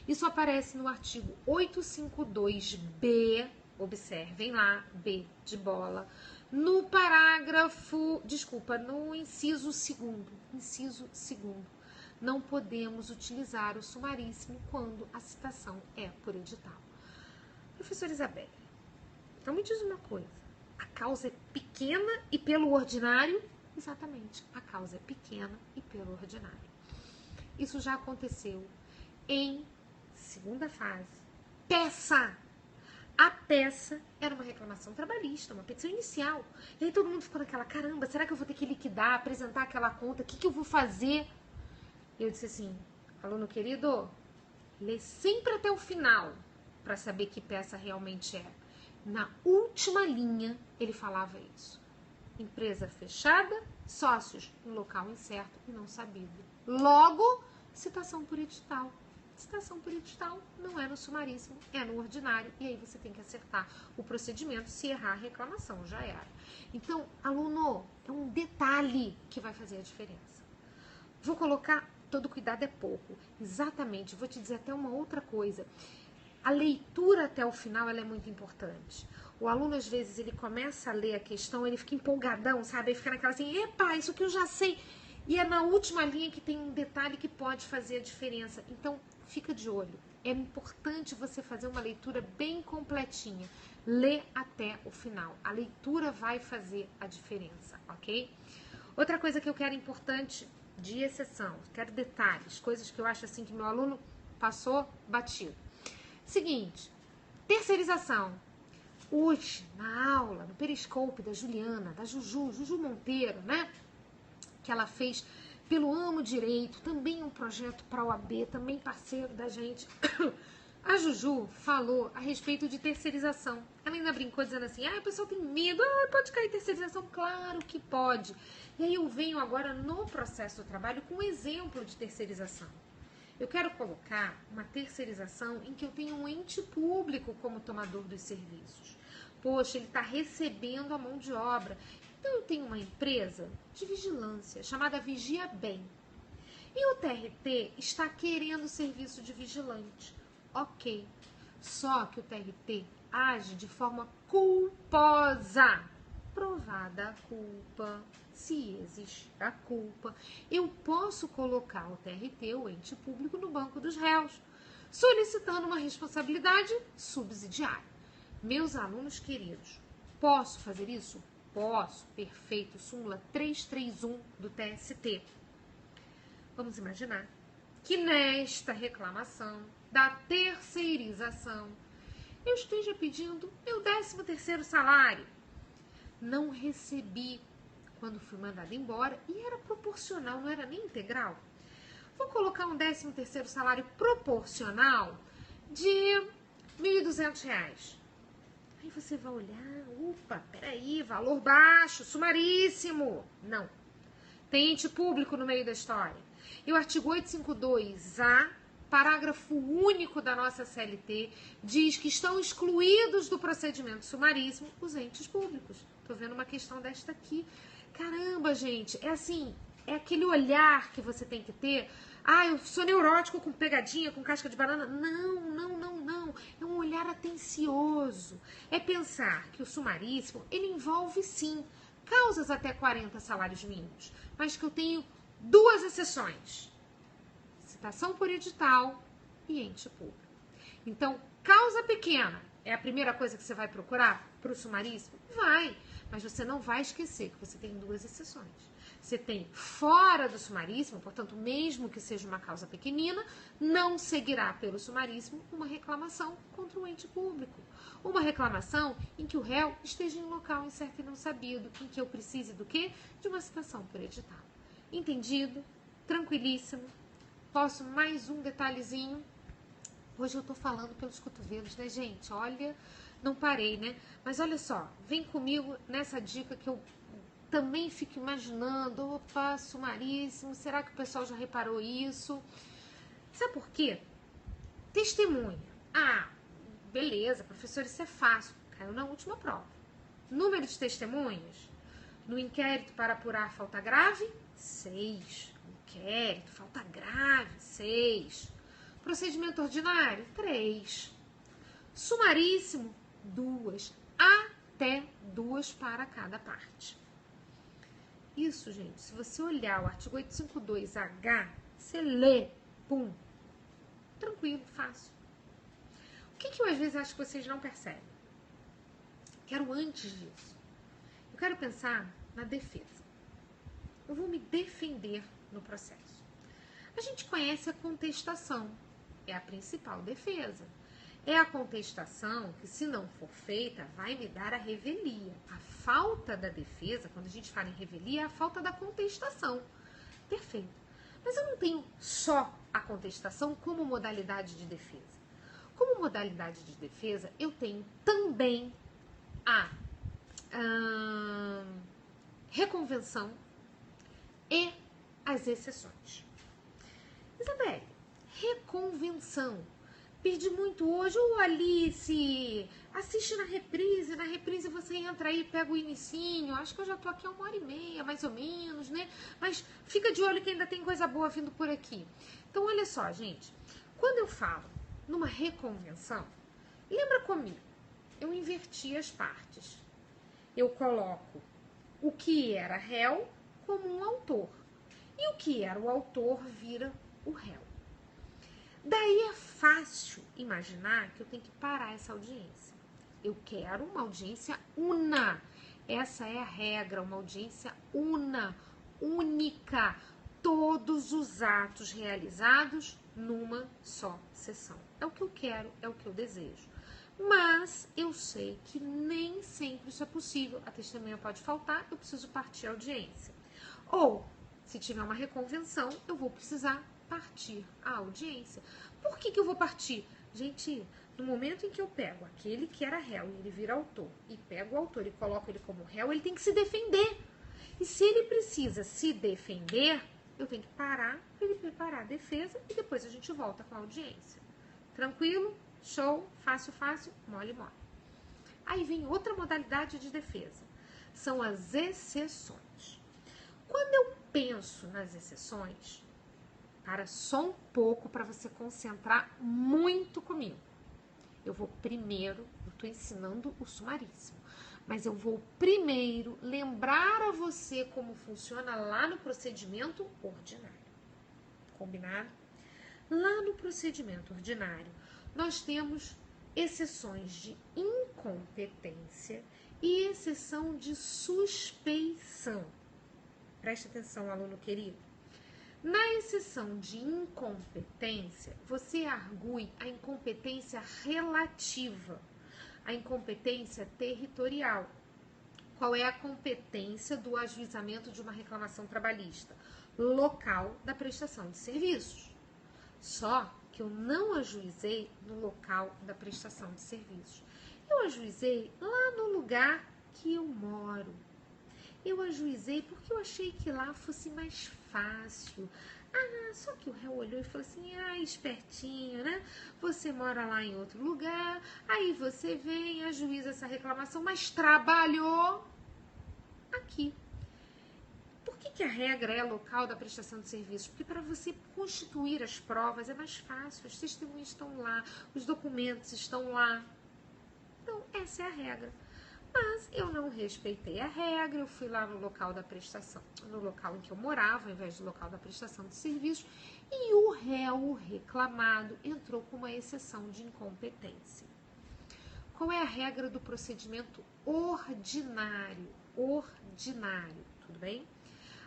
Isso aparece no artigo 852B, observem lá, B de bola, no no inciso 2º. Inciso 2º. Não podemos utilizar o sumaríssimo quando a citação é por edital. Professora Isabelle, então me diz uma coisa. A causa é pequena e pelo ordinário? Exatamente, a causa é pequena e pelo ordinário. Isso já aconteceu em segunda fase. Peça! A peça era uma reclamação trabalhista, uma petição inicial. E aí todo mundo ficou naquela, caramba, será que eu vou ter que liquidar, apresentar aquela conta? O que eu vou fazer? E eu disse assim, aluno querido, lê sempre até o final para saber que peça realmente é. Na última linha, ele falava isso. Empresa fechada, sócios em local incerto e não sabido. Logo, citação por edital. Citação por edital não é no sumaríssimo, é no ordinário. E aí você tem que acertar o procedimento. Se errar a reclamação, já era. Então, aluno, é um detalhe que vai fazer a diferença. Vou colocar, todo cuidado é pouco. Exatamente, vou te dizer até uma outra coisa. A leitura até o final, ela é muito importante. O aluno, às vezes, ele começa a ler a questão, ele fica empolgadão, sabe? Ele fica naquela assim, epa, isso que eu já sei. E é na última linha que tem um detalhe que pode fazer a diferença. Então, fica de olho. É importante você fazer uma leitura bem completinha. Lê até o final. A leitura vai fazer a diferença, ok? Outra coisa que eu quero importante, de exceção, quero detalhes, coisas que eu acho assim que meu aluno passou batido. Seguinte, terceirização. Hoje, na aula, no Periscope da Juliana, da Juju Monteiro, né? Que ela fez pelo Amo Direito, também um projeto para a OAB, também parceiro da gente. A Juju falou a respeito de terceirização. Ela ainda brincou dizendo assim, o pessoal tem medo, pode cair terceirização? Claro que pode. E aí eu venho agora no processo do trabalho com um exemplo de terceirização. Eu quero colocar uma terceirização em que eu tenho um ente público como tomador dos serviços. Poxa, ele está recebendo a mão de obra. Então, eu tenho uma empresa de vigilância chamada Vigia Bem. E o TRT está querendo serviço de vigilante. Ok. Só que o TRT age de forma culposa. Provada a culpa, se existe a culpa, eu posso colocar o TRT, o ente público, no banco dos réus, solicitando uma responsabilidade subsidiária. Meus alunos queridos, posso fazer isso? Posso, perfeito, súmula 331 do TST. Vamos imaginar que nesta reclamação da terceirização eu esteja pedindo meu 13º salário. Não recebi quando fui mandada embora e era proporcional, não era nem integral. Vou colocar um 13º salário proporcional de R$ 1.200. Aí você vai olhar, opa, peraí, valor baixo, sumaríssimo. Não. Tem ente público no meio da história. E o artigo 852A, parágrafo único da nossa CLT, diz que estão excluídos do procedimento sumaríssimo os entes públicos. Tô vendo uma questão desta aqui. Caramba, gente, é assim, é aquele olhar que você tem que ter. Eu sou neurótico com pegadinha, com casca de banana. Não. É um olhar atencioso. É pensar que o sumaríssimo, ele envolve, sim, causas até 40 salários mínimos, mas que eu tenho 2 exceções. licitação por edital e ente público. Então, causa pequena é a primeira coisa que você vai procurar para o sumaríssimo? Vai, mas você não vai esquecer que você tem duas exceções. Você tem fora do sumaríssimo, portanto, mesmo que seja uma causa pequenina, não seguirá pelo sumaríssimo uma reclamação contra o ente público. Uma reclamação em que o réu esteja em local incerto e não sabido, em que eu precise do quê? De uma citação por edital. Entendido? Tranquilíssimo? Posso mais um detalhezinho? Hoje eu tô falando pelos cotovelos, né, gente? Olha, não parei, né? Mas olha só, vem comigo nessa dica que eu também fico imaginando. Opa, sumaríssimo, será que o pessoal já reparou isso? Sabe por quê? Testemunha. Ah, beleza, professor, isso é fácil. Caiu na última prova. Número de testemunhas? No inquérito para apurar falta grave? 6. Inquérito, falta grave, 6. Procedimento ordinário? 3. Sumaríssimo? 2. Até 2 para cada parte. Isso, gente, se você olhar o artigo 852H, você lê, pum, tranquilo, fácil. O que eu às vezes acho que vocês não percebem? Quero antes disso. Eu quero pensar na defesa. Eu vou me defender no processo. A gente conhece a contestação. É a principal defesa. É a contestação que, se não for feita, vai me dar a revelia. A falta da defesa, quando a gente fala em revelia, é a falta da contestação. Perfeito. Mas eu não tenho só a contestação como modalidade de defesa. Como modalidade de defesa, eu tenho também a reconvenção e as exceções. Isabelle, reconvenção. Perdi muito hoje. Ô, Alice, assiste na reprise você entra aí, pega o inicinho. Acho que eu já tô aqui há 1h30, mais ou menos, né? Mas fica de olho que ainda tem coisa boa vindo por aqui. Então, olha só, gente. Quando eu falo numa reconvenção, lembra comigo, eu inverti as partes. Eu coloco o que era réu como um autor. E o que era o autor vira o réu. Daí é fácil imaginar que eu tenho que parar essa audiência. Eu quero uma audiência una. Essa é a regra, uma audiência una, única. Todos os atos realizados numa só sessão. É o que eu quero, é o que eu desejo. Mas eu sei que nem sempre isso é possível. A testemunha pode faltar, eu preciso partir a audiência. Ou, se tiver uma reconvenção, eu vou precisar partir a audiência. Por que eu vou partir? Gente, no momento em que eu pego aquele que era réu e ele vira autor, e pego o autor e coloco ele como réu, ele tem que se defender. E se ele precisa se defender, eu tenho que parar para ele preparar a defesa e depois a gente volta com a audiência. Tranquilo? Show? Fácil, fácil? Mole, mole. Aí vem outra modalidade de defesa. São as exceções. Quando eu penso nas exceções, para só um pouco para você concentrar muito comigo. Eu vou primeiro, eu estou ensinando o sumaríssimo, mas eu vou primeiro lembrar a você como funciona lá no procedimento ordinário. Combinado? Lá no procedimento ordinário, nós temos exceções de incompetência e exceção de suspeição. Preste atenção, aluno querido. Na exceção de incompetência, você argue a incompetência relativa, a incompetência territorial. Qual é a competência do ajuizamento de uma reclamação trabalhista? Local da prestação de serviços. Só que eu não ajuizei no local da prestação de serviços. Eu ajuizei lá no lugar que eu moro. Eu ajuizei porque eu achei que lá fosse mais fácil. Só que o réu olhou e falou assim, espertinho, né? Você mora lá em outro lugar, aí você vem, ajuiza essa reclamação, mas trabalhou aqui. Por que a regra é local da prestação de serviços? Porque para você constituir as provas é mais fácil, as testemunhas estão lá, os documentos estão lá. Então, essa é a regra. Mas eu não respeitei a regra, eu fui lá no local da prestação, no local em que eu morava, ao invés do local da prestação de serviço, e o réu, o reclamado, entrou com uma exceção de incompetência. Qual é a regra do procedimento ordinário? Ordinário, tudo bem?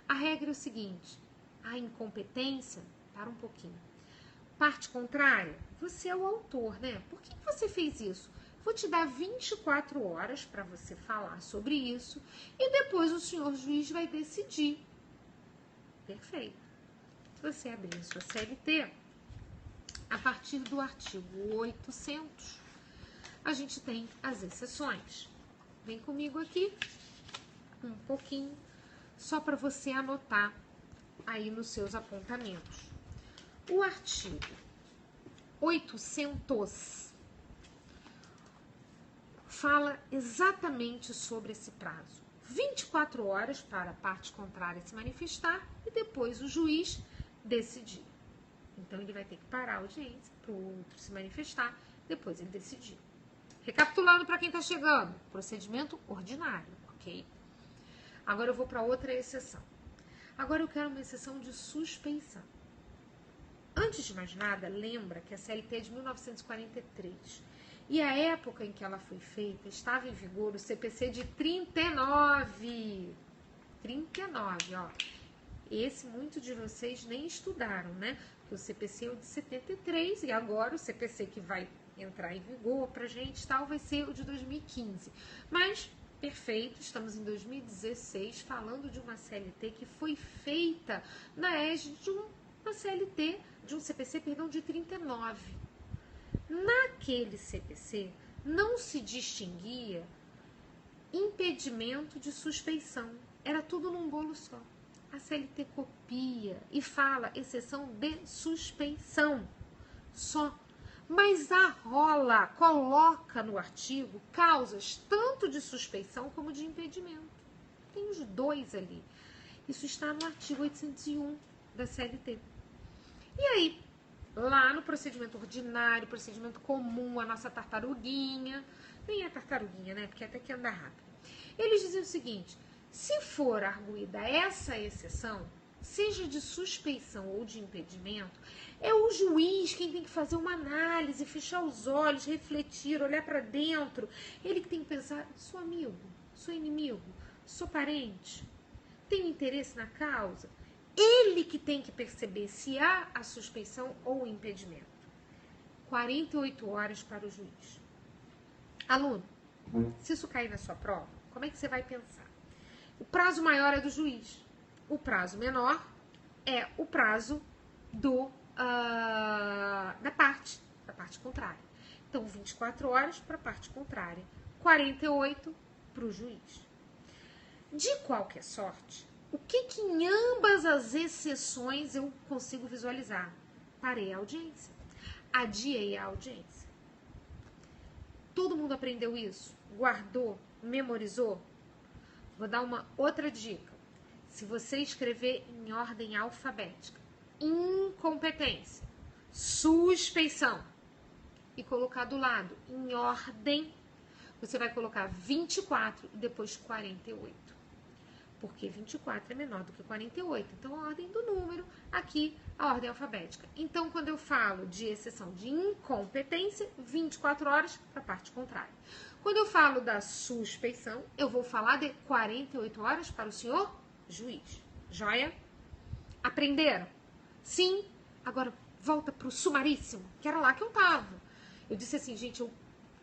A regra é o seguinte: a incompetência, para um pouquinho. Parte contrária, você é o autor, né? Por que você fez isso? Vou te dar 24 horas para você falar sobre isso e depois o senhor juiz vai decidir. Perfeito. Se você abrir a sua CLT, a partir do artigo 800, a gente tem as exceções. Vem comigo aqui um pouquinho, só para você anotar aí nos seus apontamentos. O artigo 800 fala exatamente sobre esse prazo. 24 horas para a parte contrária se manifestar e depois o juiz decidir. Então, ele vai ter que parar a audiência para o outro se manifestar, depois ele decidir. Recapitulando para quem está chegando, procedimento ordinário, ok? Agora eu vou para outra exceção. Agora eu quero uma exceção de suspeição. Antes de mais nada, lembra que a CLT é de 1943. E a época em que ela foi feita, estava em vigor o CPC de 39. 39, ó. Esse muitos de vocês nem estudaram, né? Porque o CPC é o de 73 e agora o CPC que vai entrar em vigor pra gente tal vai ser o de 2015. Mas, perfeito, estamos em 2016 falando de uma CLT que foi feita na égide de uma CLT, de um CPC, perdão, de 39. Naquele CPC não se distinguia impedimento de suspeição. Era tudo num bolo só. A CLT copia e fala exceção de suspeição. Só. Mas a rola coloca no artigo causas tanto de suspeição como de impedimento. Tem os dois ali. Isso está no artigo 801 da CLT. E aí, lá no procedimento ordinário, procedimento comum, a nossa tartaruguinha, nem é tartaruguinha, né? Porque até que anda rápido. Eles dizem o seguinte: se for arguída essa exceção, seja de suspeição ou de impedimento, é o juiz quem tem que fazer uma análise, fechar os olhos, refletir, olhar para dentro. Ele que tem que pensar: sou amigo, sou inimigo, sou parente, tenho interesse na causa. Ele que tem que perceber se há a suspeição ou o impedimento. 48 horas para o juiz. Aluno, se isso cair na sua prova, como é que você vai pensar? O prazo maior é do juiz. O prazo menor é o prazo da parte contrária. Então, 24 horas para a parte contrária, 48 para o juiz. De qualquer sorte, o que em ambas as exceções eu consigo visualizar? Parei a audiência. Adiei a audiência. Todo mundo aprendeu isso? Guardou? Memorizou? Vou dar uma outra dica. Se você escrever em ordem alfabética, incompetência, suspeição, e colocar do lado em ordem, você vai colocar 24 e depois 48. Porque 24 é menor do que 48. Então, a ordem do número, aqui, a ordem alfabética. Então, quando eu falo de exceção de incompetência, 24 horas para a parte contrária. Quando eu falo da suspeição, eu vou falar de 48 horas para o senhor juiz. Joia? Aprenderam? Sim? Agora, volta para o sumaríssimo, que era lá que eu estava. Eu disse assim, gente,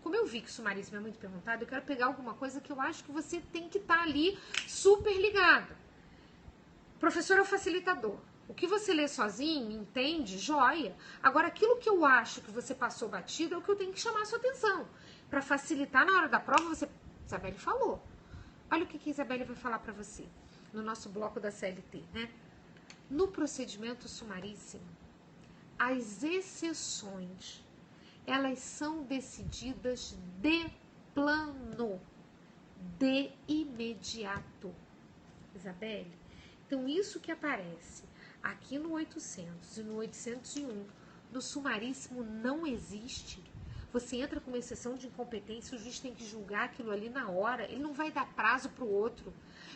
como eu vi que o sumaríssimo é muito perguntado, eu quero pegar alguma coisa que eu acho que você tem que estar ali super ligado. Professor é o facilitador. O que você lê sozinho, entende, joia. Agora, aquilo que eu acho que você passou batido é o que eu tenho que chamar a sua atenção. Para facilitar na hora da prova, Isabelle falou. Olha o que a Isabelle vai falar para você no nosso bloco da CLT, né? No procedimento sumaríssimo, as exceções, elas são decididas de plano, de imediato. Isabelle, então isso que aparece aqui no 800 e no 801, no sumaríssimo não existe. você entra com uma exceção de incompetência, o juiz tem que julgar aquilo ali na hora, ele não vai dar prazo para o outro.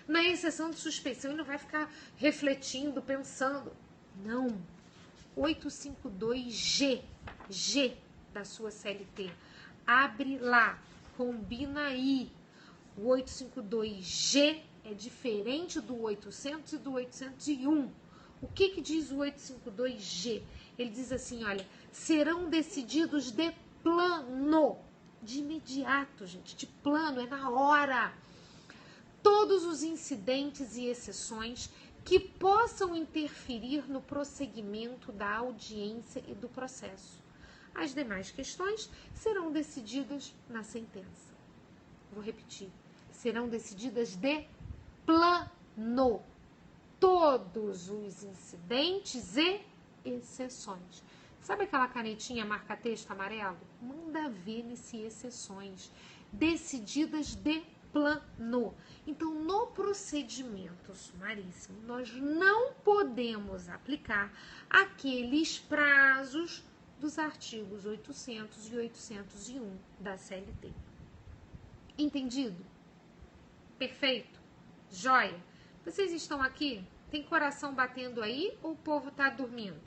Na exceção de suspeição, ele não vai ficar refletindo, pensando. Não. 852G, G da sua CLT. Abre lá, combina aí. O 852G é diferente do 800 e do 801. O que diz o 852G? Ele diz assim, olha, serão decididos de plano, de imediato, gente, de plano, é na hora. Todos os incidentes e exceções que possam interferir no prosseguimento da audiência e do processo. As demais questões serão decididas na sentença. Vou repetir. Serão decididas de plano. Todos os incidentes e exceções. Sabe aquela canetinha marca-texto amarelo? Manda ver nesse exceções. Decididas de plano. Então, no procedimento sumaríssimo, nós não podemos aplicar aqueles prazos dos artigos 800 e 801 da CLT. Entendido? Perfeito? Joia? Vocês estão aqui? Tem coração batendo aí ou o povo está dormindo?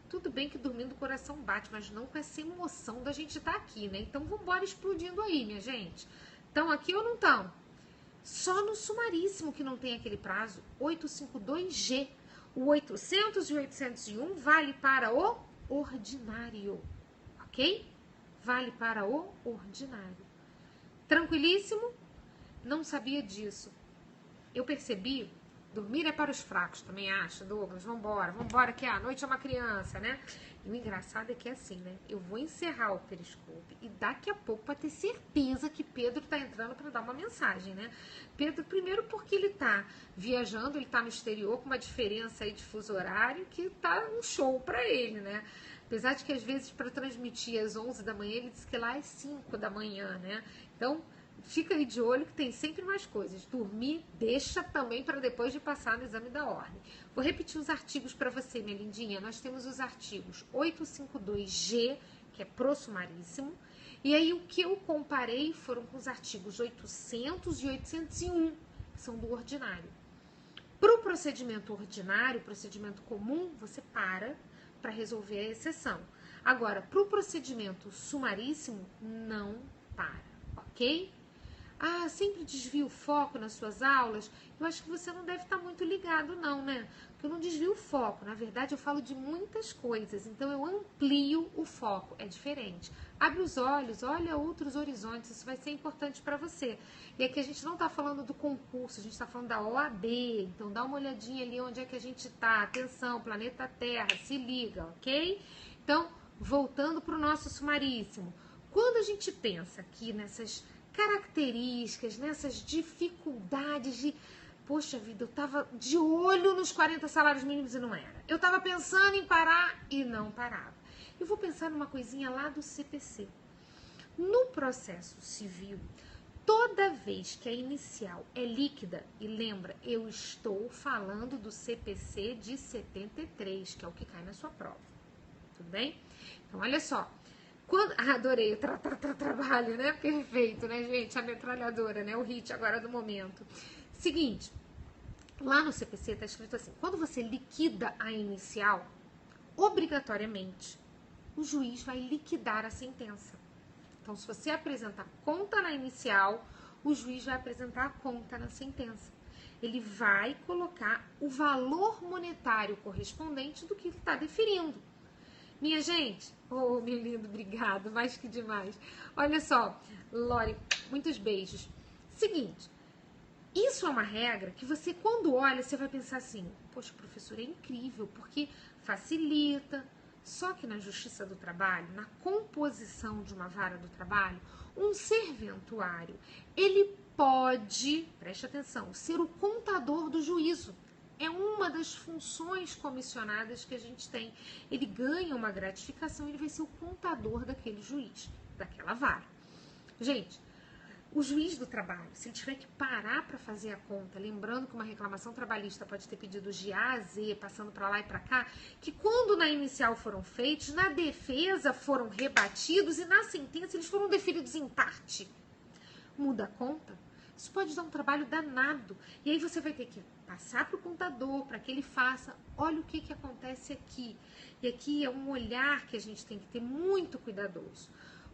Tudo bem que dormindo o coração bate, mas não com essa emoção da gente estar aqui, né? Então, vamos embora explodindo aí, minha gente. Estão aqui ou não estão? Só no sumaríssimo que não tem aquele prazo, 852G. O 800 e 801 vale para o ordinário, ok? Vale para o ordinário. Tranquilíssimo? Não sabia disso. Eu percebi, dormir é para os fracos, também acha, Douglas? Vambora, que a noite é uma criança, né? E o engraçado é que é assim, né? Eu vou encerrar o Periscope e daqui a pouco, para ter certeza que Pedro tá entrando para dar uma mensagem, né? Pedro, primeiro porque ele tá viajando, ele tá no exterior com uma diferença aí de fuso horário que tá um show para ele, né? Apesar de que às vezes para transmitir às 11 da manhã, ele diz que lá é 5 da manhã, né? Então, fica aí de olho que tem sempre mais coisas. Dormir deixa também para depois de passar no exame da ordem. Vou repetir os artigos para você, minha lindinha. Nós temos os artigos 852G, que é prossumaríssimo. E aí o que eu comparei foram com os artigos 800 e 801, que são do ordinário. Para o procedimento ordinário, procedimento comum, você para resolver a exceção. Agora, para o procedimento sumaríssimo, não para, ok? Ah, sempre desvio o foco nas suas aulas? Eu acho que você não deve estar muito ligado não, né? Porque eu não desvio o foco. Na verdade, eu falo de muitas coisas. Então, eu amplio o foco. É diferente. Abre os olhos, olha outros horizontes. Isso vai ser importante para você. E aqui a gente não está falando do concurso, a gente está falando da OAB. Então, dá uma olhadinha ali onde é que a gente está. Atenção, planeta Terra, se liga, ok? Então, voltando para o nosso sumaríssimo. Quando a gente pensa aqui nessas características, nessas dificuldades de... Poxa vida, eu tava de olho nos 40 salários mínimos e não era. Eu tava pensando em parar e não parava. Eu vou pensar numa coisinha lá do CPC. No processo civil, toda vez que a inicial é líquida, e lembra, eu estou falando do CPC de 73, que é o que cai na sua prova. Tudo bem? Então, olha só. Adorei o trabalho, né? Perfeito, né, gente? A metralhadora, né? O hit agora do momento. Seguinte, lá no CPC tá escrito assim, quando você liquida a inicial, obrigatoriamente, o juiz vai liquidar a sentença. Então, se você apresentar conta na inicial, o juiz vai apresentar a conta na sentença. Ele vai colocar o valor monetário correspondente do que ele está deferindo. Minha gente, oh, meu lindo, obrigado, mais que demais. Olha só, Lore, muitos beijos. Seguinte, isso é uma regra que você, quando olha, você vai pensar assim, poxa, professor, é incrível, porque facilita. Só que na Justiça do Trabalho, na composição de uma vara do trabalho, um serventuário, ele pode, preste atenção, ser o contador do juízo. É uma das funções comissionadas que a gente tem. Ele ganha uma gratificação, ele vai ser o contador daquele juiz, daquela vara. Gente, O juiz do trabalho, se ele tiver que parar para fazer a conta, lembrando que uma reclamação trabalhista pode ter pedidos de A a Z, passando para lá e para cá, que quando na inicial foram feitos, na defesa foram rebatidos e na sentença eles foram deferidos em parte. Muda a conta? Isso pode dar um trabalho danado. E aí você vai ter que passar para o contador, para que ele faça. Olha o que acontece aqui. E aqui é um olhar que a gente tem que ter muito cuidadoso.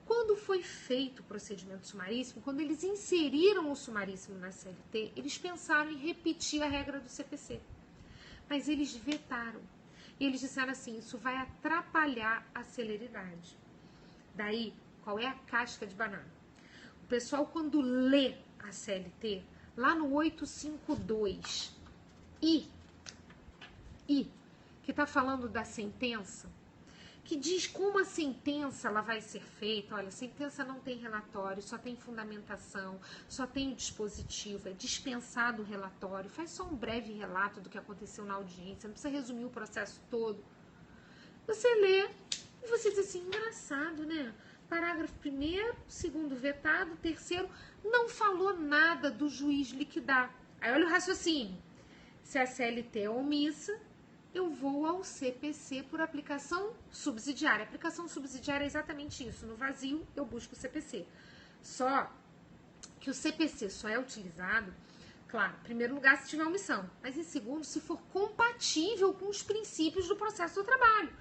Quando foi feito o procedimento sumaríssimo, quando eles inseriram o sumaríssimo na CLT, eles pensaram em repetir a regra do CPC. Mas eles vetaram. E eles disseram assim, isso vai atrapalhar a celeridade. Daí, qual é a casca de banana? O pessoal, quando lê a CLT, lá no 852, que está falando da sentença, que diz como a sentença ela vai ser feita. Olha, a sentença não tem relatório, só tem fundamentação, só tem o dispositivo, é dispensado o relatório, faz só um breve relato do que aconteceu na audiência, não precisa resumir o processo todo. Você lê e você diz assim, engraçado, né? Parágrafo 1º, 2º vetado, 3º, não falou nada do juiz liquidar. Aí olha o raciocínio. Se a CLT é omissa, eu vou ao CPC por aplicação subsidiária. A aplicação subsidiária é exatamente isso. No vazio, eu busco o CPC. Só que o CPC só é utilizado, claro, em primeiro lugar, se tiver omissão. Mas em segundo, se for compatível com os princípios do processo do trabalho.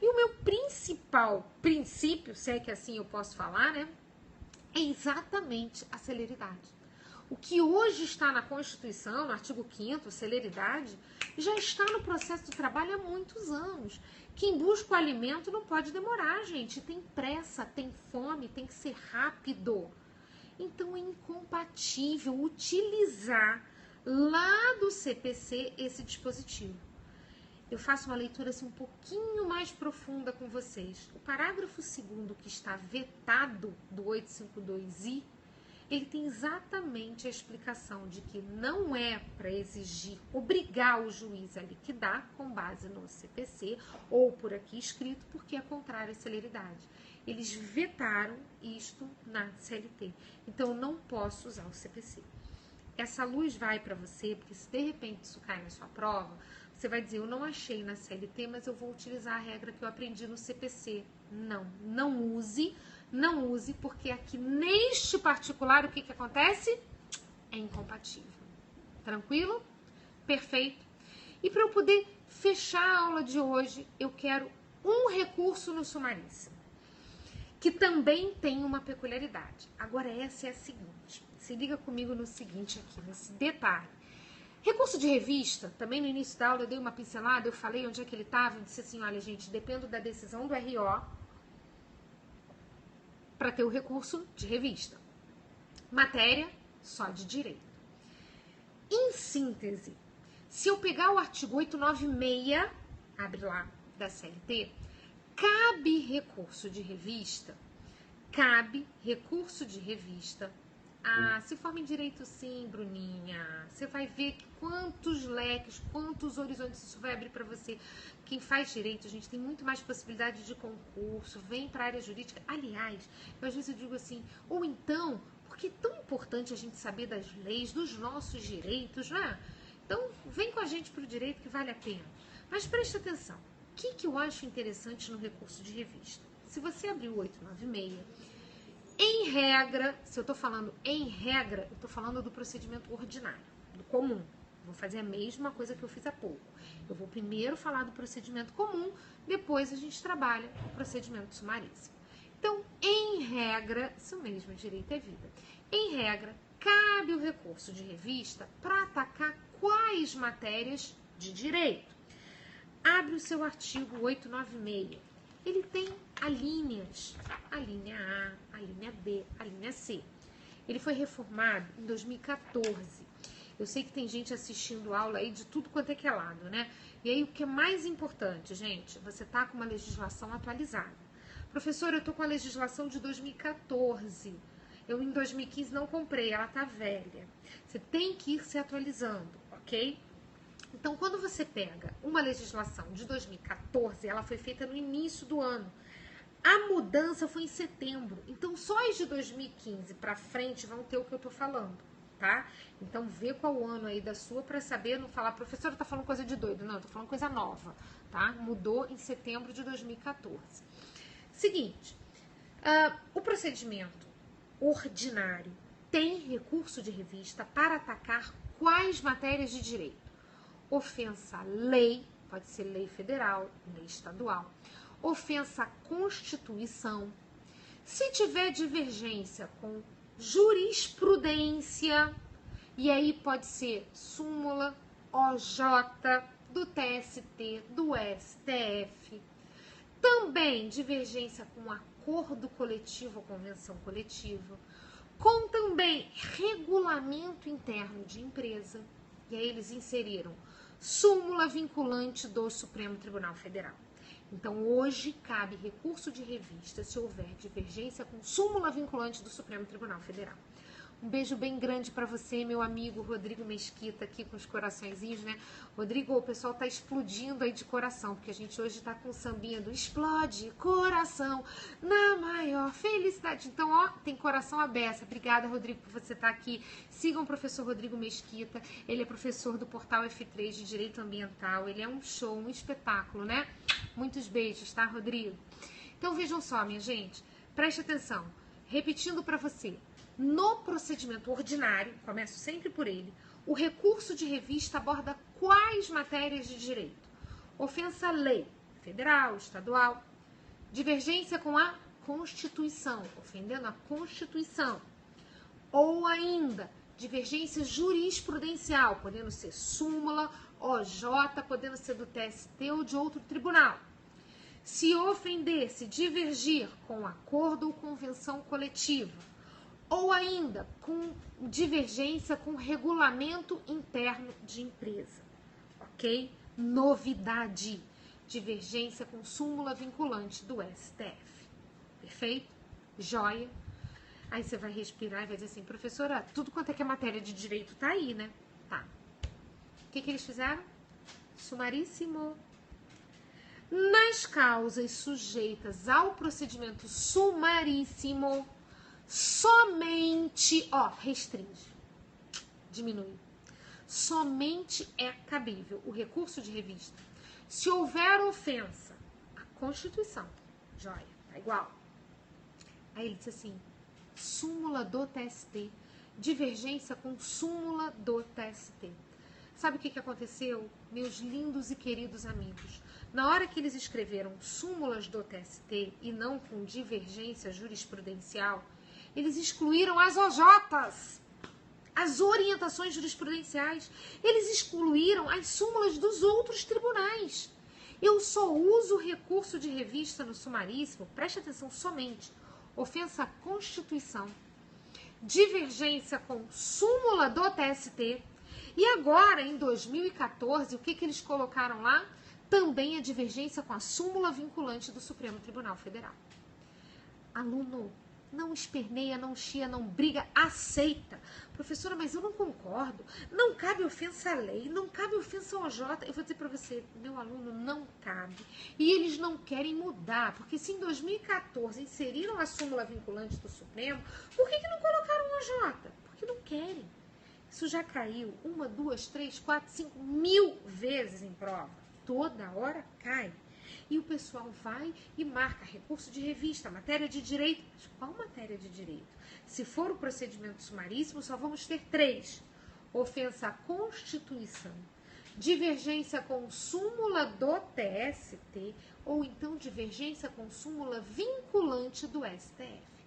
E o meu principal princípio, se é que assim eu posso falar, né, é exatamente a celeridade. O que hoje está na Constituição, no artigo 5º, celeridade, já está no processo do trabalho há muitos anos. Quem busca o alimento não pode demorar, gente. Tem pressa, tem fome, tem que ser rápido. Então é incompatível utilizar lá do CPC esse dispositivo. Eu faço uma leitura assim, um pouquinho mais profunda com vocês. O parágrafo 2º que está vetado do 852i, ele tem exatamente a explicação de que não é para exigir, obrigar o juiz a liquidar com base no CPC ou por aqui escrito, porque é contrário à celeridade. Eles vetaram isto na CLT. Então, eu não posso usar o CPC. Essa luz vai para você, porque se de repente isso cai na sua prova, você vai dizer, eu não achei na CLT, mas eu vou utilizar a regra que eu aprendi no CPC. Não use. Não use, porque aqui neste particular, o que acontece? É incompatível. Tranquilo? Perfeito. E para eu poder fechar a aula de hoje, eu quero um recurso no sumaríssimo, que também tem uma peculiaridade. Agora, essa é a seguinte. Se liga comigo no seguinte aqui, nesse detalhe. Recurso de revista, também no início da aula eu dei uma pincelada, eu falei onde é que ele estava, eu disse assim, olha gente, dependo da decisão do RO, para ter o recurso de revista. Matéria, só de direito. Em síntese, se eu pegar o artigo 896, abre lá, da CLT, cabe recurso de revista? Cabe recurso de revista. Ah, se forma em direito sim, Bruninha. Você vai ver quantos leques, quantos horizontes isso vai abrir para você. Quem faz direito, gente, tem muito mais possibilidade de concurso, vem para a área jurídica. Aliás, eu às vezes eu digo assim, ou então, porque é tão importante a gente saber das leis, dos nossos direitos, né? Então, vem com a gente para o direito que vale a pena. Mas preste atenção, o que eu acho interessante no recurso de revista? Se você abrir o 896... Em regra, se eu estou falando em regra, eu estou falando do procedimento ordinário, do comum. Vou fazer a mesma coisa que eu fiz há pouco. Eu vou primeiro falar do procedimento comum, depois a gente trabalha o procedimento sumaríssimo. Então, em regra, isso mesmo, direito é vida. Em regra, cabe o recurso de revista para atacar quais matérias de direito. Abre o seu artigo 896. Ele tem alíneas, a linha A, a linha B, a linha C. Ele foi reformado em 2014. Eu sei que tem gente assistindo aula aí de tudo quanto é que é lado, né? E aí o que é mais importante, gente, você tá com uma legislação atualizada. Professora, eu tô com a legislação de 2014. Eu em 2015 não comprei, ela tá velha. Você tem que ir se atualizando, ok? Então, quando você pega uma legislação de 2014, ela foi feita no início do ano. A mudança foi em setembro. Então, só as de 2015 para frente vão ter o que eu tô falando, tá? Então, vê qual o ano aí da sua para saber, não falar, professora, tá falando coisa de doido. Não, eu tô falando coisa nova, tá? Mudou em setembro de 2014. Seguinte, o procedimento ordinário tem recurso de revista para atacar quais matérias de direito? Ofensa à lei, pode ser lei federal, lei estadual. Ofensa à Constituição. Se tiver divergência com jurisprudência, e aí pode ser súmula, OJ, do TST, do STF. Também divergência com acordo coletivo ou convenção coletiva. Com também regulamento interno de empresa. E aí eles inseriram súmula vinculante do Supremo Tribunal Federal. Então, hoje, cabe recurso de revista se houver divergência com súmula vinculante do Supremo Tribunal Federal. Um beijo bem grande para você, meu amigo Rodrigo Mesquita, aqui com os coraçõezinhos, né? Rodrigo, o pessoal tá explodindo aí de coração, porque a gente hoje tá com o sambinha do explode coração na maior felicidade. Então, ó, tem coração aberto. Obrigada, Rodrigo, por você estar aqui. Sigam o professor Rodrigo Mesquita. Ele é professor do portal F3 de Direito Ambiental. Ele é um show, um espetáculo, né? Muitos beijos, tá, Rodrigo? Então, vejam só, minha gente. Preste atenção. Repetindo para você. No procedimento ordinário, começo sempre por ele, o recurso de revista aborda quais matérias de direito? Ofensa à lei, federal, estadual. Divergência com a Constituição, ofendendo a Constituição. Ou ainda, divergência jurisprudencial, podendo ser súmula, OJ, podendo ser do TST ou de outro tribunal. Se ofender, se divergir com acordo ou convenção coletiva, ou ainda com divergência com regulamento interno de empresa, ok? Novidade, divergência com súmula vinculante do STF, perfeito? Joia? Aí você vai respirar e vai dizer assim, professora, tudo quanto é que é matéria de direito tá aí, né? Tá. O que eles fizeram? Sumaríssimo. Nas causas sujeitas ao procedimento sumaríssimo, somente, restringe, diminui. Somente é cabível o recurso de revista se houver ofensa à Constituição. Joia, tá igual. Aí ele disse assim, súmula do TST, divergência com súmula do TST. Sabe o que aconteceu, meus lindos e queridos amigos? Na hora que eles escreveram súmulas do TST e não com divergência jurisprudencial, eles excluíram as OJs, as orientações jurisprudenciais. Eles excluíram as súmulas dos outros tribunais. Eu só uso o recurso de revista no sumaríssimo, preste atenção, somente ofensa à Constituição, divergência com súmula do TST, e agora, em 2014, o que eles colocaram lá? Também a divergência com a súmula vinculante do Supremo Tribunal Federal. Aluno, não esperneia, não chia, não briga, aceita. Professora, mas eu não concordo. Não cabe ofensa à lei, não cabe ofensa ao OJ. Eu vou dizer para você, meu aluno, não cabe. E eles não querem mudar, porque se em 2014 inseriram a súmula vinculante do Supremo, por que não colocaram o OJ? Porque não querem. Isso já caiu 1, 2, 3, 4, 5 mil vezes em prova. Toda hora cai. E o pessoal vai e marca recurso de revista, matéria de direito. Mas qual matéria de direito? Se for o procedimento sumaríssimo, só vamos ter 3. Ofensa à Constituição, divergência com súmula do TST ou então divergência com súmula vinculante do STF.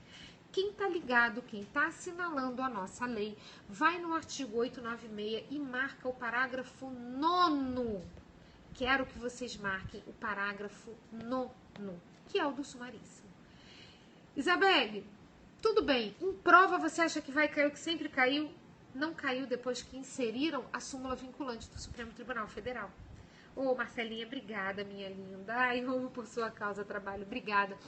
Quem está ligado, quem está assinalando a nossa lei, vai no artigo 896 e marca o parágrafo 9º. Quero que vocês marquem o parágrafo 9º, que é o do sumaríssimo. Isabelle, tudo bem, em prova você acha que vai cair o que sempre caiu? Não caiu depois que inseriram a súmula vinculante do Supremo Tribunal Federal. Ô, Marcelinha, obrigada, minha linda. Ai, eu por sua causa trabalho, obrigada.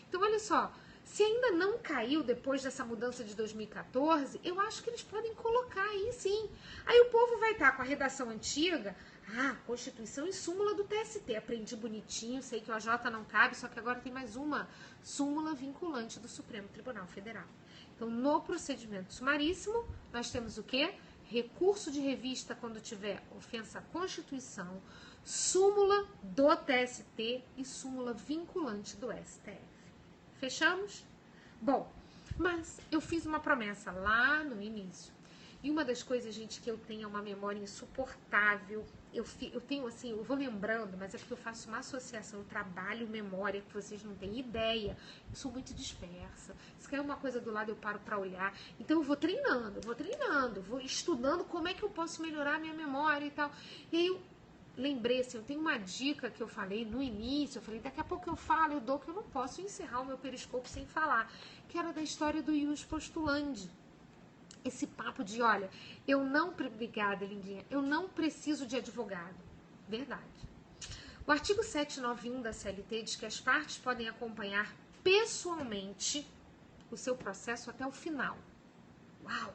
Então, olha só, se ainda não caiu depois dessa mudança de 2014, eu acho que eles podem colocar aí sim. Aí o povo vai estar com a redação antiga, Ah, Constituição e súmula do TST. Aprendi bonitinho, sei que o AJ não cabe, só que agora tem mais uma súmula vinculante do Supremo Tribunal Federal. Então, no procedimento sumaríssimo, nós temos o quê? Recurso de revista quando tiver ofensa à Constituição, súmula do TST e súmula vinculante do STF. Fechamos? Bom, mas eu fiz uma promessa lá no início. E uma das coisas, gente, que eu tenho é uma memória insuportável. Eu tenho assim, eu vou lembrando, mas é porque eu faço uma associação, eu trabalho memória que vocês não têm ideia. Eu sou muito dispersa. Se cai uma coisa do lado, eu paro para olhar. Então eu vou treinando, vou estudando como é que eu posso melhorar a minha memória e tal. E aí eu lembrei, assim, eu tenho uma dica que eu falei no início, eu falei, daqui a pouco eu falo, eu dou, que eu não posso encerrar o meu periscope sem falar, que era da história do ius postulandi. Esse papo de, olha, obrigada, lindinha, eu não preciso de advogado. Verdade. O artigo 791 da CLT diz que as partes podem acompanhar pessoalmente o seu processo até o final. Uau!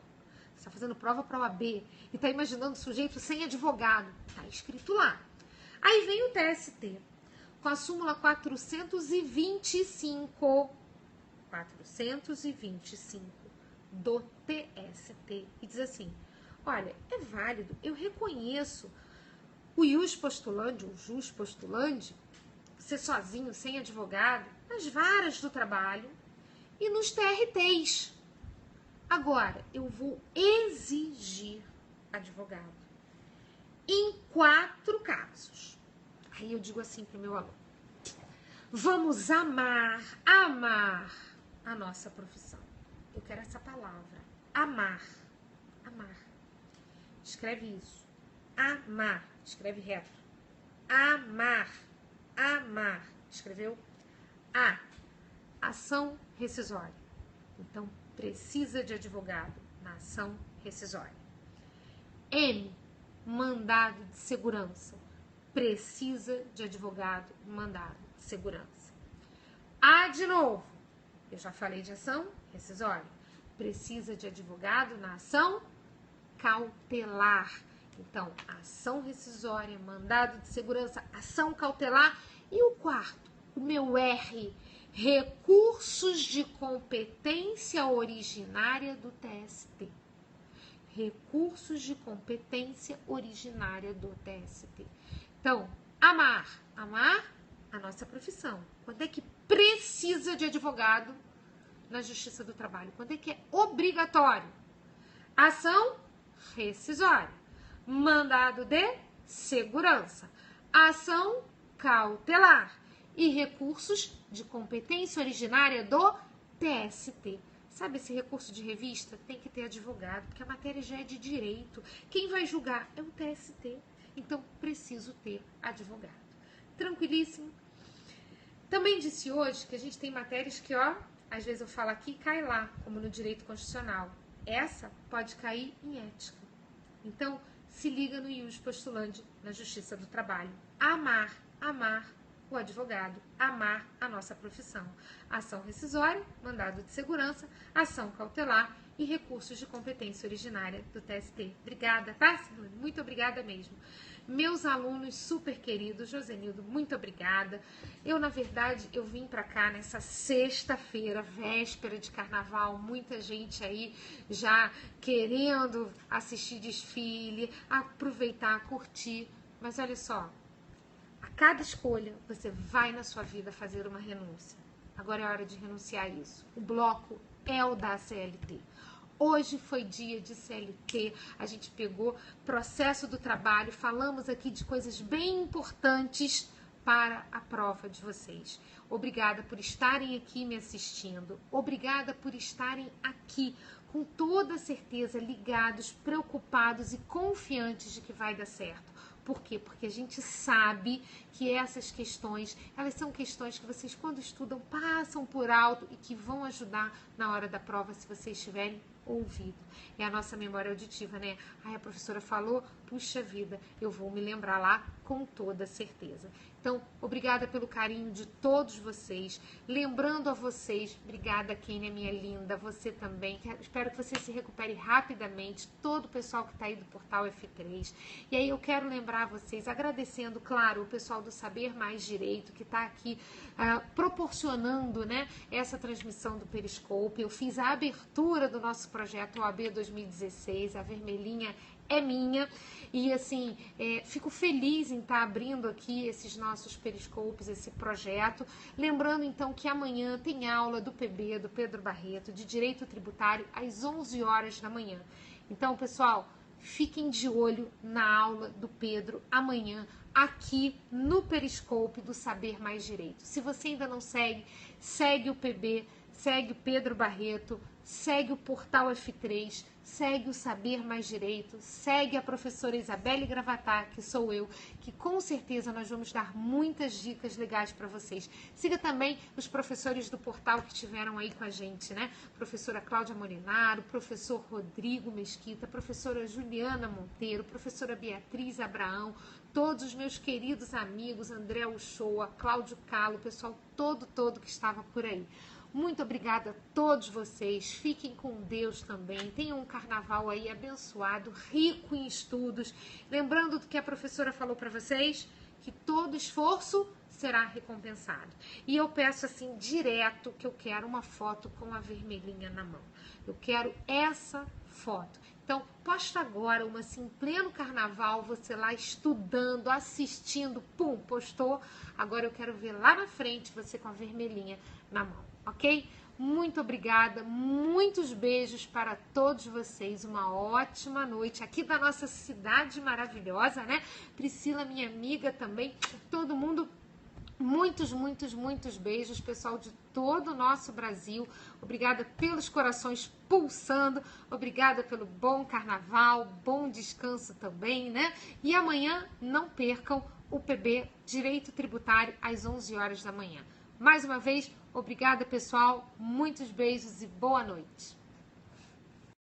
Você está fazendo prova para a OAB e está imaginando o sujeito sem advogado. Está escrito lá. Aí vem o TST com a súmula 425 do TST e diz assim, olha, é válido, eu reconheço o ius postulandi, o jus postulandi, você sozinho, sem advogado, nas varas do trabalho e nos TRTs. Agora, eu vou exigir advogado em 4 casos. Aí eu digo assim para o meu aluno, vamos amar a nossa profissão. Eu quero essa palavra, amar. Escreve isso. Amar. Escreve reto. Amar. Escreveu? A. Ação rescisória. Então, precisa de advogado na ação rescisória. M. Mandado de segurança. Precisa de advogado no mandado de segurança. A de novo. Eu já falei de ação rescisória. Precisa de advogado na ação cautelar. Então, ação rescisória, mandado de segurança, ação cautelar. E o quarto, o meu R, recursos de competência originária do TST. Recursos de competência originária do TST. Então, amar a nossa profissão. Quando é que precisa de advogado na Justiça do Trabalho? Quando é que é obrigatório? Ação rescisória, mandado de segurança, ação cautelar e recursos de competência originária do TST. Sabe esse recurso de revista? Tem que ter advogado, porque a matéria já é de direito. Quem vai julgar é o TST. Então, preciso ter advogado. Tranquilíssimo? Também disse hoje que a gente tem matérias que, ó, às vezes eu falo aqui e cai lá, como no direito constitucional. Essa pode cair em ética. Então, se liga no ius postulandi na Justiça do Trabalho. Amar o advogado, amar a nossa profissão. Ação rescisória, mandado de segurança, ação cautelar e recursos de competência originária do TST. Obrigada, tá, Simone? Muito obrigada mesmo. Meus alunos super queridos, Josenildo, muito obrigada. Eu, na verdade, eu vim para cá nessa sexta-feira, véspera de carnaval, muita gente aí já querendo assistir desfile, aproveitar, curtir. Mas olha só, a cada escolha você vai na sua vida fazer uma renúncia. Agora é hora de renunciar a isso. O bloco é o da CLT. Hoje foi dia de CLT, a gente pegou processo do trabalho, falamos aqui de coisas bem importantes para a prova de vocês. Obrigada por estarem aqui me assistindo, obrigada por estarem aqui com toda certeza ligados, preocupados e confiantes de que vai dar certo. Por quê? Porque a gente sabe que essas questões, elas são questões que vocês, quando estudam, passam por alto e que vão ajudar na hora da prova se vocês estiverem ouvido. É a nossa memória auditiva, né? Ai, a professora falou, puxa vida, eu vou me lembrar lá com toda certeza. Então, obrigada pelo carinho de todos vocês. Lembrando a vocês, obrigada, Kênia, minha linda, você também. Espero que você se recupere rapidamente, todo o pessoal que está aí do Portal F3. E aí eu quero lembrar vocês, agradecendo, claro, o pessoal do Saber Mais Direito, que está aqui proporcionando, né, essa transmissão do Periscope. Eu fiz a abertura do nosso projeto OAB 2016, a vermelhinha é minha, e assim, fico feliz em estar abrindo aqui esses nossos periscopes, esse projeto, lembrando então que amanhã tem aula do PB, do Pedro Barreto, de Direito Tributário, às 11 horas da manhã. Então, pessoal, fiquem de olho na aula do Pedro amanhã, aqui no Periscope do Saber Mais Direito. Se você ainda não segue, segue o PB, segue o Pedro Barreto, segue o Portal F3, segue o Saber Mais Direito, segue a professora Isabelle Gravatar, que sou eu, que com certeza nós vamos dar muitas dicas legais para vocês. Siga também os professores do portal que estiveram aí com a gente, né? Professora Cláudia Molinaro, professor Rodrigo Mesquita, professora Juliana Monteiro, professora Beatriz Abraão, todos os meus queridos amigos, André Uchoa, Cláudio Calo, o pessoal todo que estava por aí. Muito obrigada a todos vocês, fiquem com Deus também, tenham um carnaval aí abençoado, rico em estudos. Lembrando do que a professora falou para vocês, que todo esforço será recompensado. E eu peço assim direto que eu quero uma foto com a vermelhinha na mão. Eu quero essa foto. Então, posta agora uma assim, em pleno carnaval, você lá estudando, assistindo, pum, postou. Agora eu quero ver lá na frente você com a vermelhinha na mão, ok? Muito obrigada, muitos beijos para todos vocês, uma ótima noite aqui da nossa cidade maravilhosa, né? Priscila, minha amiga também, todo mundo, muitos beijos, pessoal de todo o nosso Brasil. Obrigada pelos corações pulsando, obrigada pelo bom carnaval, bom descanso também, né? E amanhã não percam o PB Direito Tributário às 11 horas da manhã. Mais uma vez, obrigada, pessoal, muitos beijos e boa noite.